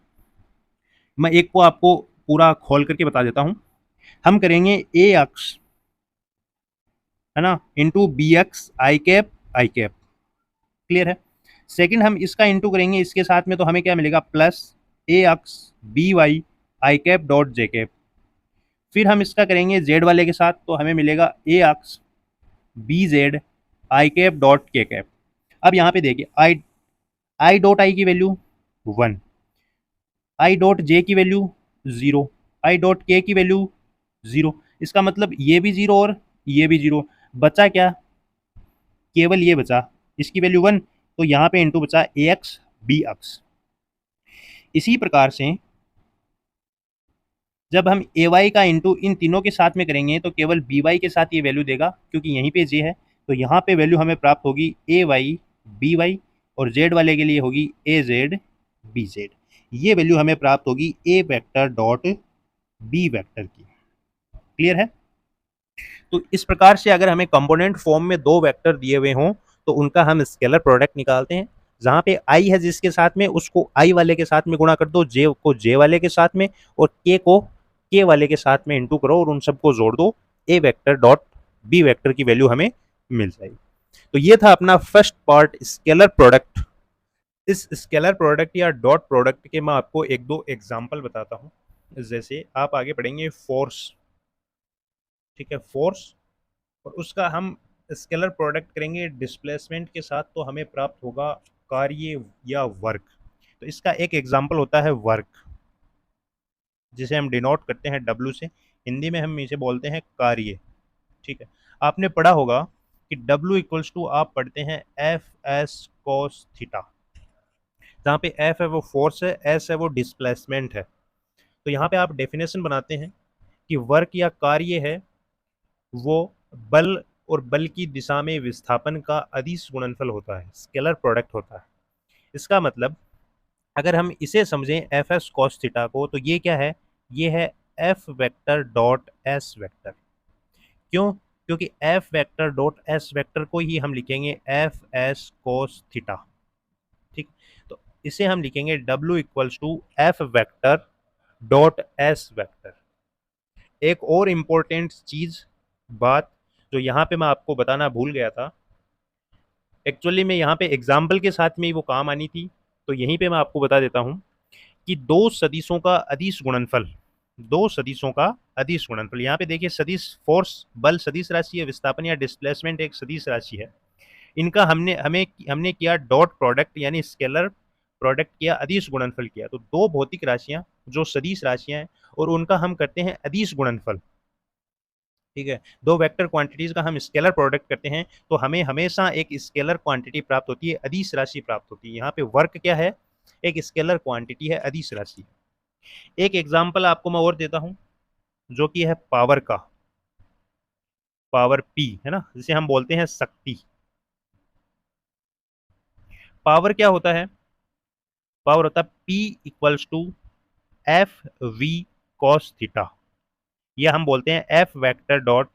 मैं एक को आपको पूरा खोल करके बता देता हूं। हम करेंगे ए एक्स, है ना, इंटू बी एक्स आई कैप। क्लियर है। सेकंड हम इसका इंटू करेंगे इसके साथ में, तो हमें क्या मिलेगा, प्लस ए एक्स बी वाई आई कैप डॉट जे कैप। फिर हम इसका करेंगे जेड वाले के साथ, तो हमें मिलेगा a x b z i cap dot k cap. अब यहाँ पे देखिए आई डॉट आई की वैल्यू 1, आई डॉट जे की वैल्यू 0, आई डॉट के की वैल्यू 0। इसका मतलब ये भी 0 और ये भी 0, बचा क्या, केवल ये बचा, इसकी वैल्यू 1, तो यहाँ पे इंटू बचा ए एक्स बी एक्स। इसी प्रकार से जब हम ए वाई का इंटू इन तीनों के साथ में करेंगे तो केवल बी वाई के साथ ये वैल्यू देगा, क्योंकि यहीं पे जे है, तो यहाँ पे वैल्यू हमें प्राप्त होगी ए वाई बी वाई और जेड वाले के लिए होगी ए जेड बी जेड। ये वैल्यू हमें प्राप्त होगी ए वेक्टर डॉट बी वेक्टर की। क्लियर है? तो इस प्रकार से अगर हमें कंपोनेंट फॉर्म में दो वेक्टर दिए हुए हों तो उनका हम स्केलर प्रोडक्ट निकालते हैं। जहां पे आई है जिसके साथ में, उसको आई वाले के साथ में गुणा कर दो, जे को जे वाले के साथ में, और के को के वाले के साथ में इंटू करो और उन सबको जोड़ दो, ए वेक्टर डॉट बी वेक्टर की वैल्यू हमें मिल जाएगी। तो ये था अपना फर्स्ट पार्ट, स्केलर प्रोडक्ट। इस स्केलर प्रोडक्ट या डॉट प्रोडक्ट के मैं आपको एक दो एग्जांपल बताता हूँ। जैसे आप आगे पढ़ेंगे फोर्स, ठीक है, फोर्स, और उसका हम स्केलर प्रोडक्ट करेंगे डिस्प्लेसमेंट के साथ तो हमें प्राप्त होगा कार्य या वर्क। तो इसका एक एग्जांपल होता है वर्क, जिसे हम डिनोट करते हैं डब्ल्यू से। हिंदी में हम इसे बोलते हैं कार्य। ठीक है, आपने पढ़ा होगा कि W इक्वल्स टू आप पढ़ते हैं एफ एस कोस थीटा, जहाँ पे एफ है वो फोर्स है, एस है वो डिस्प्लेसमेंट है। तो यहाँ पे आप डेफिनेशन बनाते हैं कि वर्क या कार्य है वो बल और बल की दिशा में विस्थापन का अदिश गुणनफल होता है, स्केलर प्रोडक्ट होता है। इसका मतलब अगर हम इसे समझें एफ एस कॉस थीटा को, तो ये क्या है? ये है F vector dot s vector. क्यों? क्योंकि F vector dot s vector को ही हम लिखेंगे एफ एस कोस थीटा। ठीक, तो इसे हम लिखेंगे W equals to F vector dot s vector. एक और इम्पोर्टेंट चीज, बात जो यहाँ पे मैं आपको बताना भूल गया था, एक्चुअली में यहाँ पे एग्जाम्पल के साथ में ही वो काम आनी थी, तो यहीं पे मैं आपको बता देता हूँ कि दो सदिशों का अदिश गुणनफल, दो सदिशों का अदिश गुणनफल। यहाँ पे देखिए सदिश फोर्स बल सदिश राशि है, विस्थापन या डिस्प्लेसमेंट एक सदिश राशि है। इनका हमने किया डॉट प्रोडक्ट यानी स्केलर प्रोडक्ट किया, अदिश गुणनफल किया। तो दो भौतिक राशियां जो सदिश राशियां हैं और उनका हम करते हैं अदिश गुणनफल। ठीक है, दो वेक्टर क्वांटिटीज का हम स्केलर प्रोडक्ट करते हैं तो हमें हमेशा एक स्केलर क्वांटिटी प्राप्त होती है, अदिश राशि प्राप्त होती है। यहाँ पे वर्क क्या है? एक स्केलर क्वांटिटी है, अदिश राशि। एक एग्जाम्पल आपको मैं और देता हूं जो कि है पावर का, पावर पी है ना, जिसे हम बोलते हैं शक्ति। पावर क्या होता है? पावर होता है P equals to F we cos theta, या हम बोलते हैं F vector dot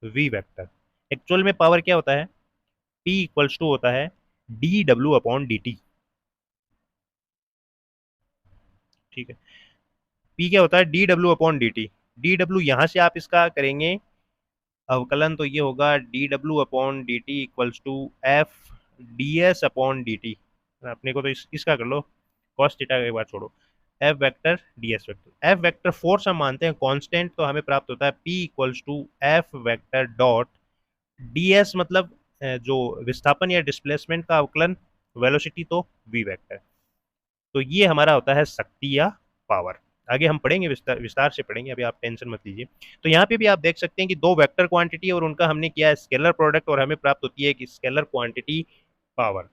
V vector. Actual में पावर क्या होता है? P इक्वल्स टू होता है D W upon D T. ठीक है, P क्या होता है? D W upon D T. D W यहाँ से आप इसका करेंगे अवकलन तो ये होगा D W upon D T equals to F D S upon D T. अपने को तो इसका कर लो, कॉस थीटा एक बार छोड़ो, F vector d s vector. F vector force हम मानते हैं कांस्टेंट, तो हमें प्राप्त होता है P equals to F vector dot d s, मतलब जो विस्थापन या डिस्प्लेसमेंट का अवकलन, वेलोसिटी तो वी वेक्टर। तो ये हमारा होता है शक्ति या पावर। आगे हम पढ़ेंगे, विस्तार विस्तार से पढ़ेंगे, अभी आप टेंशन मत लीजिए। तो यहाँ पे भी आप देख सकते हैं कि दो वेक्टर क्वांटिटी और उनका हमने किया स्केलर प्रोडक्ट और हमें प्राप्त होती है एक स्केलर क्वांटिटी पावर।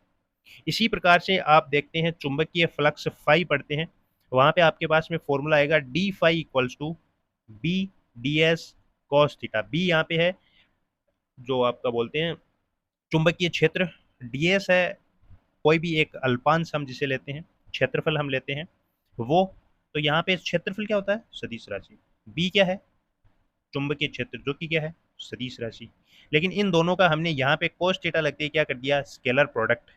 इसी प्रकार से आप देखते हैं चुंबकीय फ्लक्स फाई पढ़ते हैं, वहां पे आपके पास में फॉर्मूला आएगा d phi equals to B d s cos theta. B यहाँ पे है जो आपका बोलते हैं चुंबकीय क्षेत्र, डी एस है कोई भी एक अल्पांश हम जिसे लेते हैं, क्षेत्रफल हम लेते हैं वो। तो यहाँ पे क्षेत्रफल क्या होता है? सदिश राशि। बी क्या है? चुंबकीय क्षेत्र, जो कि क्या है? सदिश राशि। लेकिन इन दोनों का हमने यहाँ पे कोस थीटा लगते ही क्या कर दिया? Scalar product.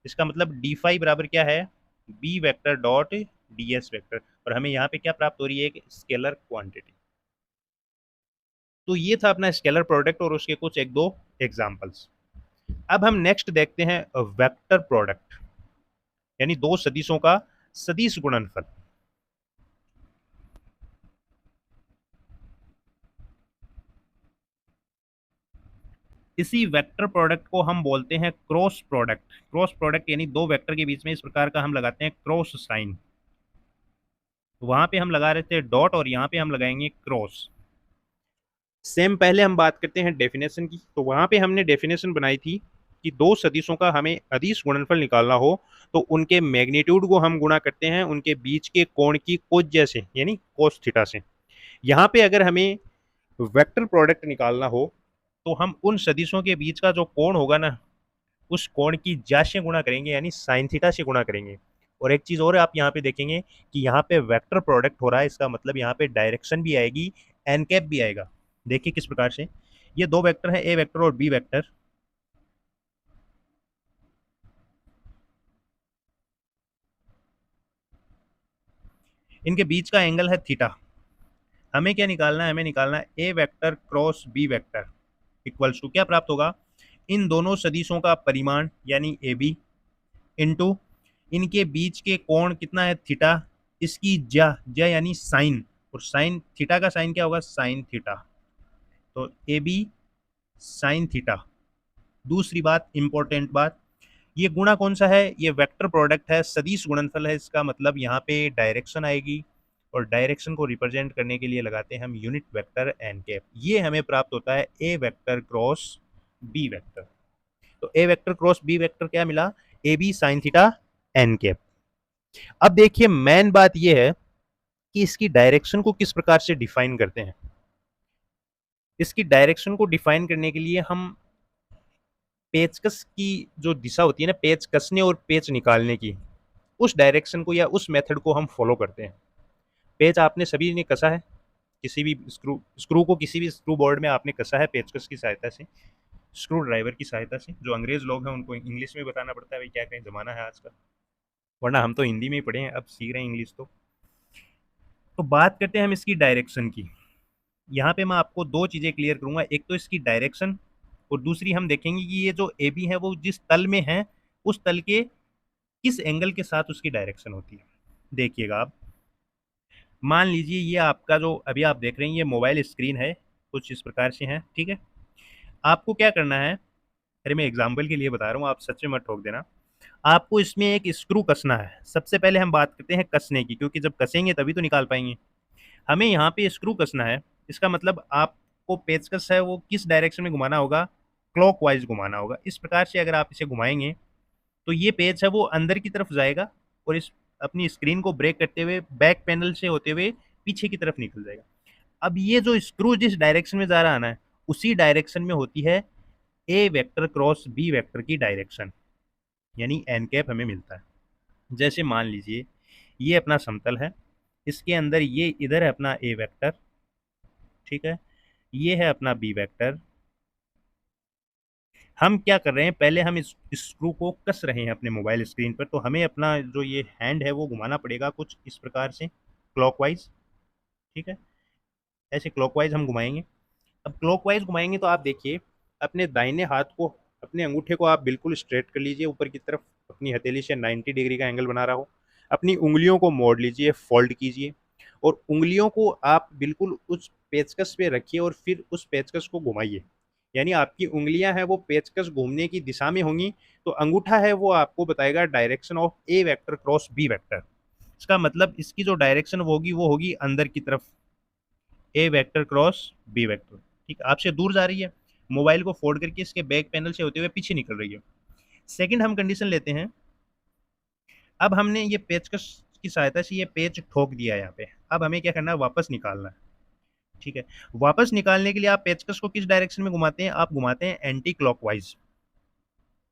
इसका मतलब डी फाई बराबर क्या है? B vector dot d s vector, और हमें यहाँ पे क्या प्राप्त हो रही है? एक स्केलर क्वांटिटी। तो ये था अपना स्केलर प्रोडक्ट और उसके कुछ एक दो एग्जांपल्स। अब हम नेक्स्ट देखते हैं वेक्टर प्रोडक्ट, यानी दो सदिशों का सदिश गुणनफल। इसी वेक्टर प्रोडक्ट को हम बोलते हैं क्रॉस प्रोडक्ट। क्रॉस प्रोडक्ट यानी दो वेक्टर के बीच में इस प्रकार का हम लगाते हैं क्रॉस साइन। वहां पे हम लगा रहे थे डॉट और यहाँ पे हम लगाएंगे क्रॉस। सेम पहले हम बात करते हैं डेफिनेशन की। तो वहां पे हमने डेफिनेशन बनाई थी कि दो सदिशों का हमें अदिश गुणनफल निकालना हो तो उनके मैग्नीट्यूड को हम गुणा करते हैं उनके बीच के कोण की कोज्या से, यानी कोस थीटा से। यहाँ पे अगर हमें वेक्टर प्रोडक्ट निकालना हो तो हम उन सदिशों के बीच का जो कोण होगा ना, उस कोण की ज्या से गुणा करेंगे, यानी साइन थीटा से गुणा करेंगे। और एक चीज और आप यहाँ पे देखेंगे कि यहाँ पे वेक्टर प्रोडक्ट हो रहा है, इसका मतलब यहाँ पे डायरेक्शन भी आएगी, एन कैप भी आएगा। देखिए किस प्रकार से, ये दो वेक्टर है, ए वेक्टर और बी वेक्टर। इनके बीच का एंगल है थीटा। हमें क्या निकालना है, हमें निकालना है ए vector cross B vector equals to क्या प्राप्त होगा, इन दोनों सदिशों का परिमाण यानी ए बी इंटू इनके बीच के कोण कितना है थीटा, इसकी ज्या ज्या यानी साइन, और साइन थीटा का साइन क्या होगा, साइन थीटा। तो ए बी साइन थीटा। दूसरी बात, इंपॉर्टेंट बात, ये गुणा कौन सा है, ये वेक्टर प्रोडक्ट है, सदिश गुणनफल है, इसका मतलब यहाँ पे डायरेक्शन आएगी, और डायरेक्शन को रिप्रेजेंट करने के लिए लगाते हैं हम यूनिट वेक्टर एन कैप। ये हमें प्राप्त होता है ए वेक्टर क्रॉस बी वेक्टर। तो a vector cross B vector क्या मिला, a B sine theta n cap. अब देखिए मेन बात यह है कि इसकी डायरेक्शन को किस प्रकार से डिफाइन करते हैं। इसकी डायरेक्शन को डिफाइन करने के लिए हम पेचकस की जो दिशा होती है ना, पेच कसने और पेच निकालने की, उस डायरेक्शन को या उस मेथड को हम फॉलो करते हैं। पेच आपने सभी ने कसा है, किसी भी स्क्रू स्क्रू को किसी भी स्क्रू बोर्ड में आपने कसा है पेचकस की सहायता से, स्क्रू ड्राइवर की सहायता से। जो अंग्रेज लोग हैं उनको इंग्लिश में बताना पड़ता है, भाई क्या करें, जमाना है आज का, वरना हम तो हिंदी में ही पढ़े हैं, अब सीख रहे हैं इंग्लिश। तो बात करते हैं हम इसकी डायरेक्शन की। यहाँ पे मैं आपको दो चीज़ें क्लियर करूंगा, एक तो इसकी डायरेक्शन, और दूसरी हम देखेंगे कि ये जो ए बी है वो जिस तल में है उस तल के किस एंगल के साथ उसकी डायरेक्शन होती है। देखिएगा आप, मान लीजिए ये आपका जो अभी आप देख रहे हैं ये मोबाइल स्क्रीन है, कुछ इस प्रकार से है, ठीक है। आपको क्या करना है, अरे मैं एग्जाम्पल के लिए बता रहा हूँ, आप सच में मत ठोक देना। आपको इसमें एक स्क्रू कसना है। सबसे पहले हम बात करते हैं कसने की, क्योंकि जब कसेंगे तभी तो निकाल पाएंगे। हमें यहाँ पे स्क्रू कसना है, इसका मतलब आपको पेचकस है वो किस डायरेक्शन में घुमाना होगा, क्लॉकवाइज घुमाना होगा। इस प्रकार से अगर आप इसे घुमाएंगे तो ये पेच है वो अंदर की तरफ जाएगा, और इस अपनी स्क्रीन को ब्रेक करते हुए बैक पैनल से होते हुए पीछे की तरफ निकल जाएगा। अब ये जो स्क्रू जिस डायरेक्शन में जा रहा है ना, उसी डायरेक्शन में होती है ए वेक्टर क्रॉस बी वेक्टर की डायरेक्शन, यानी एन कैप हमें मिलता है। जैसे मान लीजिए ये अपना समतल है, इसके अंदर ये इधर है अपना ए वेक्टर, ठीक है, ये है अपना बी वेक्टर। हम क्या कर रहे हैं, पहले हम इस स्क्रू को कस रहे हैं अपने मोबाइल स्क्रीन पर, तो हमें अपना जो ये हैंड है वो घुमाना पड़ेगा कुछ इस प्रकार से क्लॉकवाइज, ठीक है, ऐसे क्लॉकवाइज हम घुमाएंगे। अब क्लॉकवाइज घुमाएंगे तो आप देखिए अपने दाहिने हाथ को, अपने अंगूठे को आप बिल्कुल स्ट्रेट कर लीजिए ऊपर की तरफ, अपनी हथेली से 90 डिग्री का एंगल बना रहा हो। अपनी उंगलियों को मोड़ लीजिए, फोल्ड कीजिए, और उंगलियों को आप बिल्कुल उस पेचकस पे रखिए और फिर उस पेचकस को घुमाइए। यानी आपकी उंगलियां हैं वो पेचकस घूमने की दिशा में होंगी, तो अंगूठा है वो आपको बताएगा direction of a vector cross B vector. इसका मतलब इसकी जो डायरेक्शन होगी वो होगी अंदर की तरफ, ए वेक्टर क्रॉस बी वेक्टर, ठीक, आपसे दूर जा रही है, मोबाइल को फोल्ड करके इसके बैक पैनल से होते हुए पीछे निकल रही है। सेकंड हम कंडीशन लेते हैं, अब हमने ये पेचकस की सहायता से ये पेच ठोक दिया यहाँ पे, अब हमें क्या करना है, वापस निकालना है, ठीक है। वापस निकालने के लिए आप पेचकस को किस डायरेक्शन में घुमाते हैं, आप घुमाते हैं एंटी क्लॉकवाइज,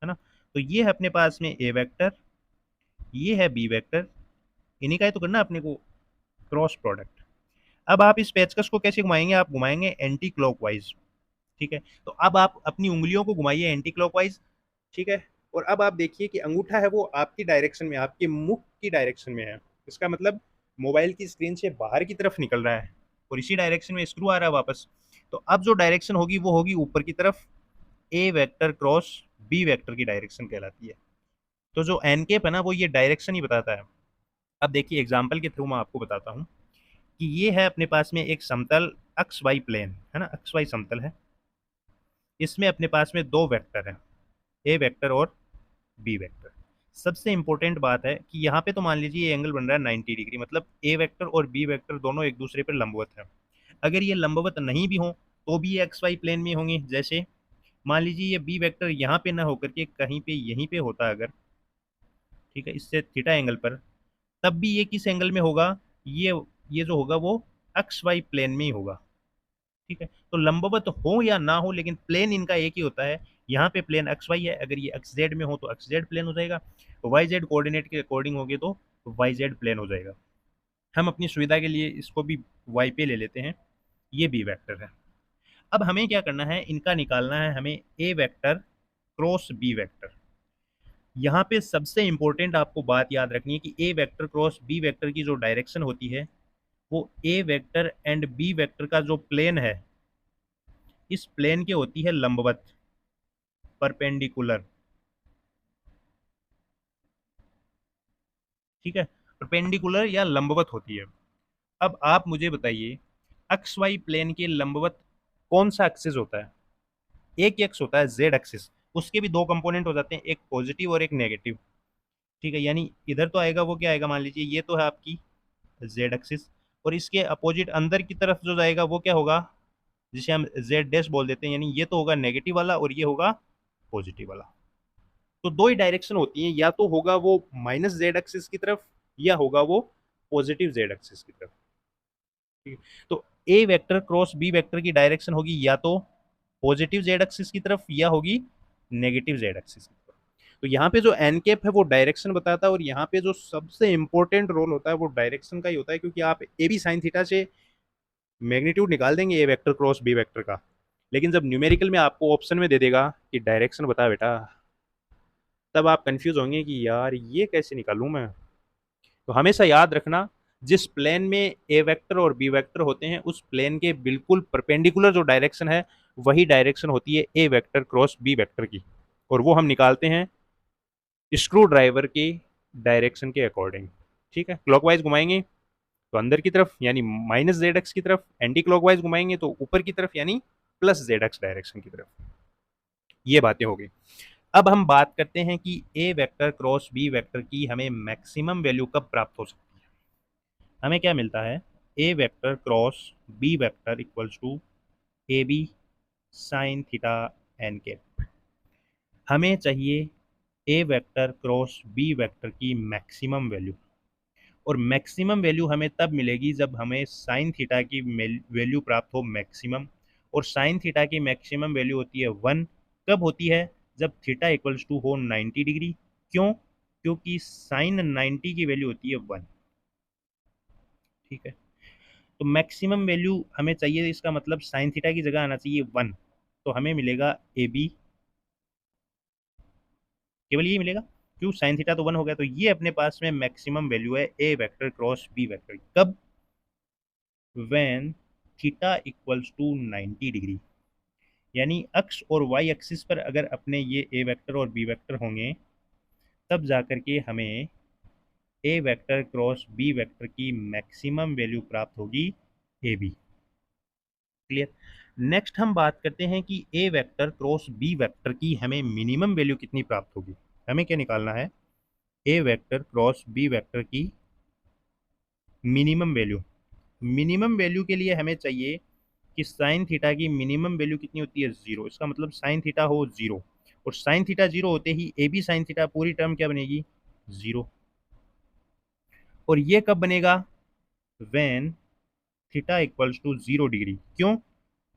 है ना। तो ये है अपने पास में ए वेक्टर, ये है बी वेक्टर, इन्हीं का ही तो करना अपने को क्रॉस प्रोडक्ट। अब आप इस पेचकस को कैसे घुमाएंगे, आप घुमाएंगे एंटी क्लॉकवाइज, ठीक है। तो अब आप अपनी उंगलियों को घुमाइए एंटी क्लॉकवाइज, ठीक है, और अब आप देखिए कि अंगूठा है वो आपकी डायरेक्शन में, आपके मुख की डायरेक्शन में है। इसका मतलब मोबाइल की स्क्रीन से बाहर की तरफ निकल रहा है, और इसी डायरेक्शन में स्क्रू आ रहा है वापस। तो अब जो डायरेक्शन होगी वो होगी ऊपर की तरफ, ए वेक्टर क्रॉस बी वेक्टर की डायरेक्शन कहलाती है। तो जो एन कैप है ना वो ये डायरेक्शन ही बताता है। अब देखिए एग्जाम्पल के थ्रू मैं आपको बताता हूँ कि ये है अपने पास में एक समतल एक्स वाई प्लेन, है ना, एक्स वाई समतल है, इसमें अपने पास में दो वेक्टर हैं, ए वेक्टर और बी वेक्टर। सबसे इंपॉर्टेंट बात है कि यहाँ पे तो मान लीजिए ये एंगल बन रहा है 90 डिग्री, मतलब ए वेक्टर और बी वेक्टर दोनों एक दूसरे पर लंबवत है। अगर ये लंबवत नहीं भी हो तो भी एक्स वाई प्लेन में होंगे। जैसे मान लीजिए ये बी वेक्टर यहाँ पे ना होकर के कहीं पे यहीं पे होता अगर, ठीक है, इससे थीटा एंगल पर, तब भी ये किस एंगल में होगा, ये जो होगा वो एक्स वाई प्लेन में ही होगा, ठीक है। तो लंबवत हो या ना हो लेकिन प्लेन इनका एक ही होता है, यहाँ पे प्लेन एक्स वाई है, अगर ये एक्स जेड में हो तो एक्स जेड प्लेन हो जाएगा, वाई जेड कोऑर्डिनेट के अकॉर्डिंग होगी तो वाई जेड प्लेन हो जाएगा। हम अपनी सुविधा के लिए इसको भी वाई पे ले लेते हैं, ये बी वेक्टर है। अब हमें क्या करना है, इनका निकालना है हमें ए वेक्टर क्रॉस बी वेक्टर। यहाँ पे सबसे इंपॉर्टेंट आपको बात याद रखनी है कि a vector cross B vector की जो डायरेक्शन होती है वो ए वेक्टर एंड बी वेक्टर का जो प्लेन है इस प्लेन के होती है लंबवत, परपेंडिकुलर। ठीक है, परपेंडिकुलर या लंबवत होती है। अब आप मुझे बताइए एक्स वाई प्लेन के लंबवत कौन सा एक्सिस होता है? एक एक्स होता है जेड एक्सिस, उसके भी दो कंपोनेंट हो जाते हैं, एक पॉजिटिव और एक नेगेटिव। ठीक है, यानी इधर तो आएगा वो क्या आएगा, मान लीजिए ये तो है आपकी जेड एक्सिस, और इसके अपोजिट अंदर की तरफ जो जाएगा वो क्या होगा, जिसे हम जेड डैश बोल देते हैं, यानी ये तो होगा नेगेटिव वाला और ये होगा पॉजिटिव वाला। तो दो ही डायरेक्शन होती हैं, या तो होगा वो माइनस जेड एक्सिस की तरफ या होगा वो पॉजिटिव जेड एक्सिस की तरफ। ठीक है, तो a vector cross B vector की डायरेक्शन होगी या तो पॉजिटिव जेड एक्सिस की तरफ या होगी नेगेटिव जेड एक्सिस की तरफ। तो यहाँ पे जो एन कैप है वो डायरेक्शन बताता है, और यहाँ पे जो सबसे इंपॉर्टेंट रोल होता है वो डायरेक्शन का ही होता है, क्योंकि आप ए बी साइन थीटा से मैग्नीट्यूड निकाल देंगे ए वेक्टर क्रॉस बी वेक्टर का, लेकिन जब न्यूमेरिकल में आपको ऑप्शन में दे देगा कि डायरेक्शन बता बेटा, तब आप कंफ्यूज होंगे कि यार ये कैसे निकालूं मैं। तो हमेशा याद रखना, जिस प्लेन में ए वेक्टर और बी वेक्टर होते हैं उस प्लेन के बिल्कुल परपेंडिकुलर जो डायरेक्शन है वही डायरेक्शन होती है ए वेक्टर क्रॉस बी वेक्टर की, और वो हम निकालते हैं स्क्रू ड्राइवर के डायरेक्शन के अकॉर्डिंग। ठीक है, क्लॉकवाइज घुमाएंगे तो अंदर की तरफ यानी माइनस जेड एक्स की तरफ, एंटी क्लॉकवाइज घुमाएंगे तो ऊपर की तरफ यानी प्लस जेड एक्स डायरेक्शन की तरफ। ये बातें हो गई। अब हम बात करते हैं कि a vector cross B vector की हमें मैक्सिमम वैल्यू कब प्राप्त हो सकती है। हमें क्या मिलता है, ए vector cross B vector equals to a B sine theta n cap. हमें चाहिए a vector cross B vector की मैक्सिमम वैल्यू, और मैक्सिमम वैल्यू हमें तब मिलेगी जब हमें साइन थीटा की वैल्यू प्राप्त हो मैक्सिमम, और साइन थीटा की मैक्सिमम वैल्यू होती है 1। कब होती है, जब थीटा इक्वल्स टू हो 90 डिग्री। क्यों? क्योंकि साइन 90 की वैल्यू होती है 1। ठीक है, तो मैक्सिमम वैल्यू हमें चाहिए, इसका मतलब साइन थीटा की जगह आना चाहिए 1, तो हमें मिलेगा ए बी, केवल ये मिलेगा, क्यों साइन थीटा तो 1 हो गया, तो ये अपने पास में मैक्सिमम वैल्यू है ए वेक्टर क्रॉस बी वेक्टर। कब? When theta equals to 90 degree, यानी अक्ष और वाई एक्सिस पर अगर अपने ये ए वेक्टर और बी वेक्टर होंगे तब जाकर के हमें ए वेक्टर क्रॉस बी वेक्टर की मैक्सिमम वैल्यू प्राप्त होगी ए बी। क्लियर? नेक्स्ट हम बात करते हैं कि a vector cross B vector की हमें मिनिमम वैल्यू कितनी प्राप्त होगी। हमें क्या निकालना है, ए वेक्टर क्रॉस बी वेक्टर की मिनिमम वैल्यू। मिनिमम वैल्यू के लिए हमें चाहिए कि साइन थीटा की मिनिमम वैल्यू कितनी होती है, 0। इसका मतलब साइन थीटा हो 0, और साइन थीटा 0 होते ही ए बी साइन थीटा पूरी टर्म क्या बनेगी, 0। और ये कब बनेगा, when theta equals to 0 degree. क्यों?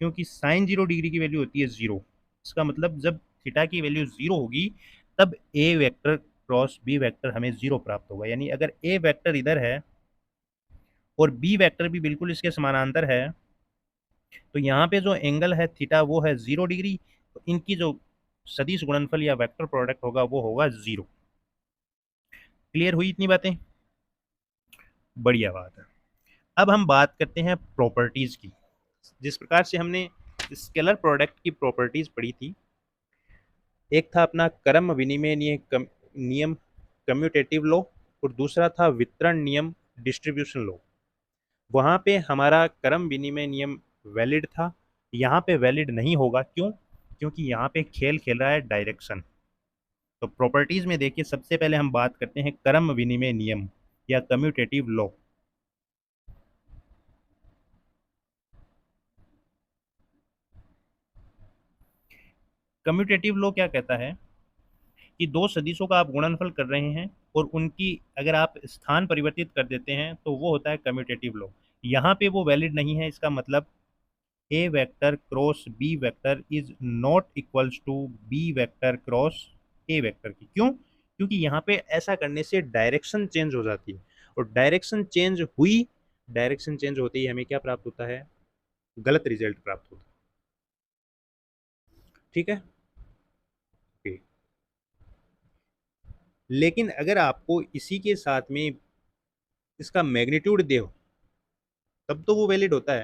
क्योंकि साइन 0 डिग्री की वैल्यू होती है 0। इसका मतलब जब थीटा की वैल्यू 0 होगी तब ए वेक्टर क्रॉस बी वेक्टर हमें 0 प्राप्त होगा। यानी अगर ए वेक्टर इधर है और बी वेक्टर भी बिल्कुल इसके समानांतर है, तो यहाँ पे जो एंगल है थीटा वो है 0 डिग्री, तो इनकी जो सदिश गुणनफल या वेक्टर प्रोडक्ट होगा वो होगा 0। क्लियर हुई इतनी बातें? बढ़िया बात है। अब हम बात करते हैं प्रॉपर्टीज की। जिस प्रकार से हमने स्केलर प्रोडक्ट की प्रॉपर्टीज पढ़ी थी, एक था अपना क्रम विनिमय नियम कम्यूटेटिव लॉ, और दूसरा था वितरण नियम डिस्ट्रीब्यूशन लॉ। वहाँ पे हमारा क्रम विनिमय नियम वैलिड था, यहाँ पे वैलिड नहीं होगा। क्यों? क्योंकि यहाँ पे खेल खेल रहा है डायरेक्शन। तो प्रॉपर्टीज में देखिए, सबसे पहले हम बात करते हैं क्रम विनिमय नियम या कम्यूटेटिव लॉ। कम्यूटेटिव लॉ क्या कहता है कि दो सदिशों का आप गुणनफल कर रहे हैं और उनकी अगर आप स्थान परिवर्तित कर देते हैं तो वो होता है कम्यूटेटिव लॉ। यहाँ पे वो वैलिड नहीं है। इसका मतलब ए vector cross B vector is not equals to b vector cross A vector की। क्यों? क्योंकि यहाँ पे ऐसा करने से डायरेक्शन चेंज हो जाती है, और डायरेक्शन चेंज होते ही हमें क्या प्राप्त होता है? गलत रिजल्ट प्राप्त होता है। ठीक है, okay. लेकिन अगर आपको इसी के साथ में इसका मैग्नीट्यूड दे तब तो वो वैलिड होता है।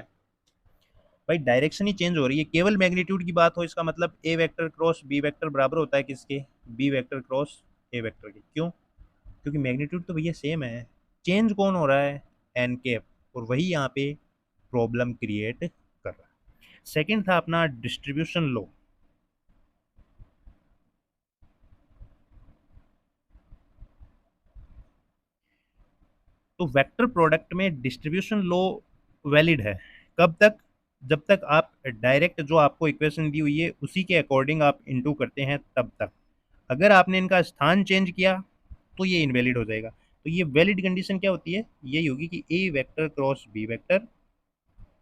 भाई डायरेक्शन ही चेंज हो रही है, केवल मैग्नीट्यूड की बात हो, इसका मतलब ए वेक्टर क्रॉस बी वेक्टर बराबर होता है किसके? बी वेक्टर क्रॉस ए वेक्टर के। क्यों? क्योंकि मैग्नीट्यूड तो भैया सेम है, चेंज कौन हो रहा है? एन कैप, और वही यहाँ पे प्रॉब्लम क्रिएट कर रहा है। सेकंड था अपना डिस्ट्रीब्यूशन लो। तो वेक्टर प्रोडक्ट में डिस्ट्रीब्यूशन लो वैलिड है कब तक? जब तक आप डायरेक्ट जो आपको इक्वेशन दी हुई है उसी के अकॉर्डिंग आप इनटू करते हैं तब तक। अगर आपने इनका स्थान चेंज किया तो ये इनवैलिड हो जाएगा। तो ये वैलिड कंडीशन क्या होती है? यही होगी कि a vector cross B vector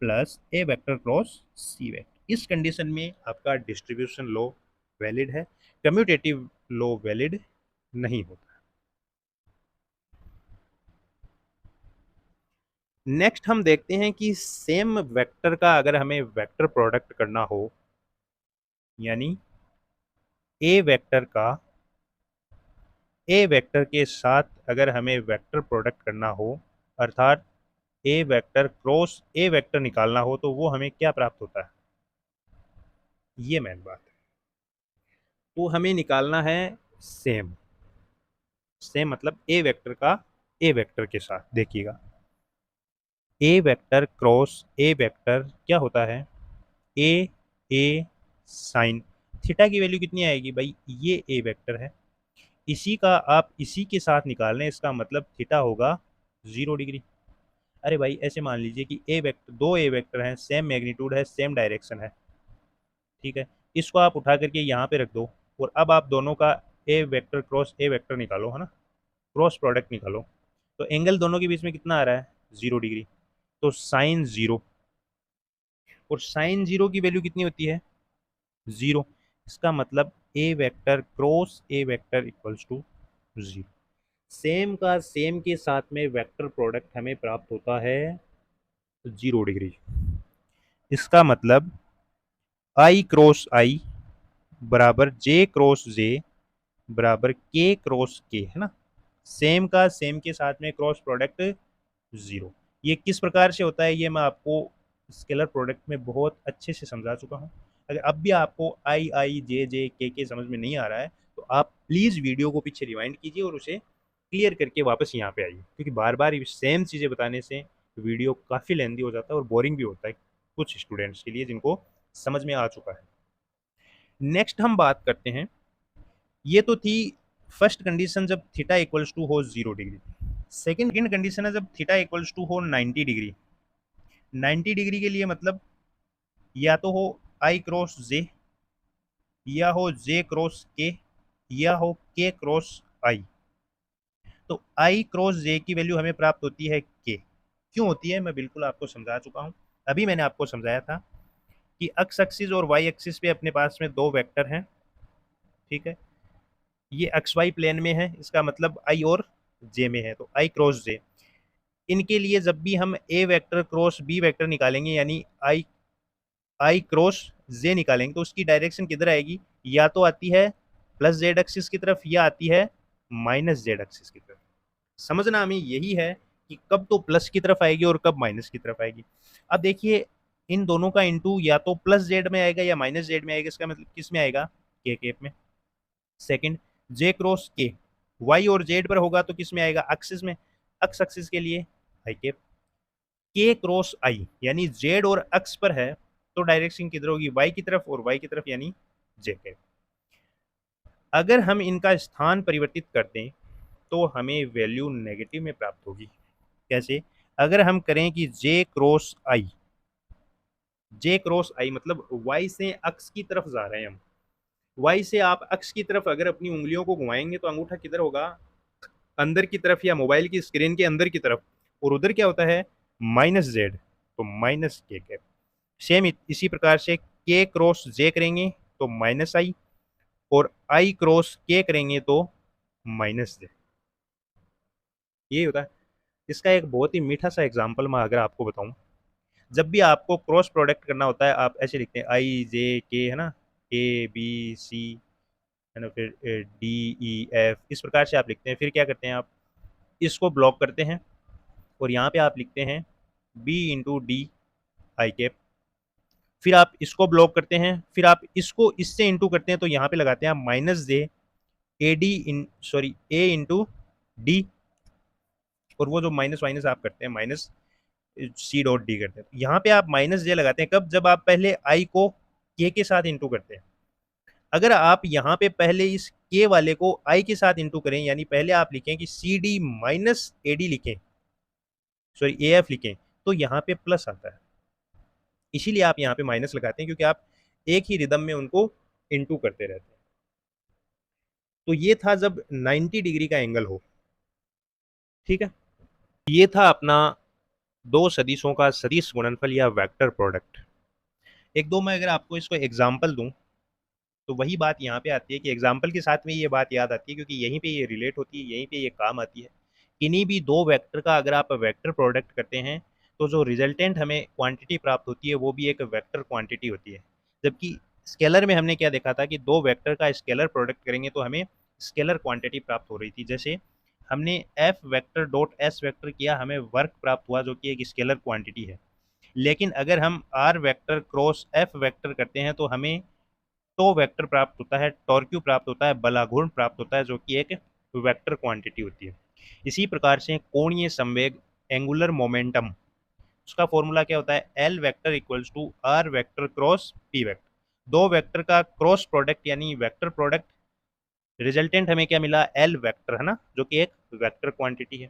plus a vector cross c vector. इस कंडीशन में आपका डिस्ट्रीब्यूशन लो वैलिड है, कम्यूटेटिव लो वैलिड नहीं होता। नेक्स्ट हम देखते हैं कि सेम वेक्टर का अगर हमें वेक्टर प्रोडक्ट करना हो, यानी ए वेक्टर का ए वेक्टर के साथ अगर हमें वेक्टर प्रोडक्ट करना हो, अर्थात ए वेक्टर क्रॉस ए वेक्टर निकालना हो, तो वो हमें क्या प्राप्त होता है? ये मेन बात है। तो हमें निकालना है सेम। सेम मतलब ए वेक्टर का ए वेक्टर के साथ। देखिएगा, ए वेक्टर क्रॉस ए वेक्टर क्या होता है? ए साइन थीटा की वैल्यू कितनी आएगी भाई? ये ए वेक्टर है, इसी का आप इसी के साथ निकाल लें, इसका मतलब थीटा होगा 0 डिग्री। अरे भाई ऐसे मान लीजिए कि ए वेक्टर, दो ए वेक्टर हैं, सेम मैग्नीट्यूड है, सेम डायरेक्शन है, ठीक है, इसको आप उठा करके यहाँ पे रख दो, और अब आप दोनों का ए वेक्टर क्रॉस ए वेक्टर निकालो, है ना, क्रॉस प्रोडक्ट निकालो। तो एंगल दोनों के बीच में कितना आ रहा है? 0 डिग्री। तो साइन 0, और साइन 0 की वैल्यू कितनी होती है? 0। इसका मतलब ए vector cross A vector equals to 0। Same का सेम के साथ में वेक्टर प्रोडक्ट हमें प्राप्त होता है 0 डिग्री। इसका मतलब आई क्रॉस आई बराबर जे क्रॉस जे बराबर के क्रॉस के, है ना। सेम का सेम के साथ में क्रॉस प्रोडक्ट 0। ये किस प्रकार से होता है ये मैं आपको स्केलर प्रोडक्ट में बहुत अच्छे से समझा चुका हूँ। अगर अब भी आपको आई आई जे जे के समझ में नहीं आ रहा है तो आप प्लीज़ वीडियो को पीछे रिवाइंड कीजिए और उसे क्लियर करके वापस यहाँ पे आइए, क्योंकि बार बार सेम चीज़ें बताने से वीडियो काफ़ी लेंदी हो जाता है और बोरिंग भी होता है कुछ स्टूडेंट्स के लिए जिनको समझ में आ चुका है। नेक्स्ट हम बात करते हैं, ये तो थी फर्स्ट कंडीशन जब थीटा इक्वल्स टू हो 0 डिग्री। सेकेंड कंडीशन है जब थीटा इक्वल्स टू हो 90 डिग्री। 90 डिग्री के लिए मतलब या तो हो आई क्रॉस जे, या हो जे क्रॉस के, या हो के क्रॉस आई। तो आई क्रॉस जे की वैल्यू हमें प्राप्त होती है के। क्यों होती है मैं बिल्कुल आपको समझा चुका हूं। अभी मैंने आपको समझाया था कि एक्स एक्सिस और वाई एक्सिस पे अपने पास में दो वेक्टर हैं, ठीक है, ये एक्स वाई प्लेन में है, इसका मतलब आई और जे में है, तो आई क्रॉस जे। इनके लिए जब भी हम ए वेक्टर क्रॉस बी वेक्टर निकालेंगे, यानी आई आई क्रॉस जे निकालेंगे, तो उसकी डायरेक्शन किधर आएगी? या तो आती है प्लस जेड एक्सिस की तरफ, या आती है माइनस जेड एक्सिस की तरफ। समझना हमें यही है कि कब तो प्लस की तरफ आएगी और कब माइनस की तरफ आएगी। अब देखिए, इन दोनों का इंटू या तो प्लस जेड में आएगा या माइनस जेड में आएगा, इसका मतलब किस में आएगा? के केप में। सेकंड, जे क्रॉस के वाई और जेड पर होगा तो किस में आएगा? एक्सिस में। एक्स एक्सिस के लिए आई केप। के क्रॉस आई यानी जेड और एक्स पर है, तो डायरेक्शन किधर होगी? वाई की तरफ, और वाई की तरफ यानी जे केप। अगर हम इनका स्थान परिवर्तित कर दें तो हमें वैल्यू नेगेटिव में प्राप्त होगी। कैसे? अगर हम करें कि जे क्रॉस आई मतलब वाई से अक्स की तरफ जा रहे हैं हम, वाई से आप अक्स की तरफ अगर अपनी उंगलियों को घुमाएंगे तो अंगूठा किधर होगा? अंदर की तरफ या मोबाइल की स्क्रीन के अंदर की तरफ, और उधर क्या होता है? माइनस जेड, तो माइनस के कैप। सेम इसी प्रकार से के क्रॉस जे करेंगे तो माइनस आई, और आई क्रॉस के करेंगे तो माइनस जे। ये होता है। इसका एक बहुत ही मीठा सा एग्जांपल मैं अगर आपको बताऊं, जब भी आपको क्रॉस प्रोडक्ट करना होता है आप ऐसे लिखते हैं आई जे के, है ना, ए बी सी, है ना, फिर डी ई एफ, इस प्रकार से आप लिखते हैं। फिर क्या करते हैं आप, इसको ब्लॉक करते हैं और यहाँ पे आप लिखते हैं B into D I cap. फिर आप इसको ब्लॉक करते हैं, फिर आप इसको इससे इंटू करते हैं, तो यहाँ पे लगाते हैं minus J A D in sorry A into D, और वो जो माइनस माइनस आप करते हैं माइनस सी डॉट डी करते हैं। यहाँ पे आप माइनस जे लगाते हैं कब, जब आप पहले आई को के साथ इंटू करते हैं। अगर आप यहाँ पे पहले इस के वाले को आई के साथ इंटू करें, यानी पहले आप लिखें कि C D minus A D लिखें, सॉरी ए एफ लिखें, तो यहाँ पे प्लस आता है। इसीलिए आप यहाँ पे माइनस लगाते हैं, क्योंकि आप एक ही रिदम में उनको इंटू करते रहते हैं। तो ये था जब 90 डिग्री का एंगल हो। ठीक है, ये था अपना दो सदिशों का सदिश गुणनफल या वेक्टर प्रोडक्ट। एक दो मैं अगर आपको इसको एग्जाम्पल दूं, तो वही बात यहाँ पे आती है कि एग्जाम्पल के साथ में ये बात याद आती है, क्योंकि यहीं पे ये रिलेट होती है, यहीं पे ये काम आती है। किन्हीं भी दो वेक्टर का अगर आप वेक्टर प्रोडक्ट करते हैं, तो जो रिजल्टेंट हमें क्वांटिटी प्राप्त होती है वो भी एक वेक्टर क्वांटिटी होती है। जबकि स्केलर में हमने क्या देखा था कि दो वेक्टर का स्केलर प्रोडक्ट करेंगे तो हमें स्केलर क्वांटिटी प्राप्त हो रही थी। जैसे हमने F vector dot s vector किया, हमें वर्क प्राप्त हुआ जो कि एक स्केलर क्वांटिटी है। लेकिन अगर हम R vector cross F vector करते हैं तो हमें तो वेक्टर प्राप्त होता है, टॉर्क्यू प्राप्त होता है, बलाघूर्ण प्राप्त होता है, जो कि एक वेक्टर क्वांटिटी होती है। इसी प्रकार से कोणीय संवेग, एंगुलर मोमेंटम, उसका फॉर्मूला क्या होता है, L vector equals to R vector cross P vector. दो वेक्टर का क्रॉस प्रोडक्ट यानी वेक्टर प्रोडक्ट, रिजल्टेंट हमें क्या मिला, एल वेक्टर, है ना, जो कि एक वेक्टर क्वांटिटी है।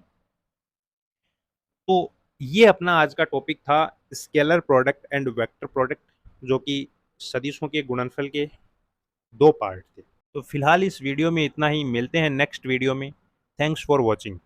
तो ये अपना आज का टॉपिक था, scalar product and vector product, जो कि सदिशों के गुणनफल के दो पार्ट थे। तो फिलहाल इस वीडियो में इतना ही, मिलते हैं नेक्स्ट वीडियो में। Thanks for watching.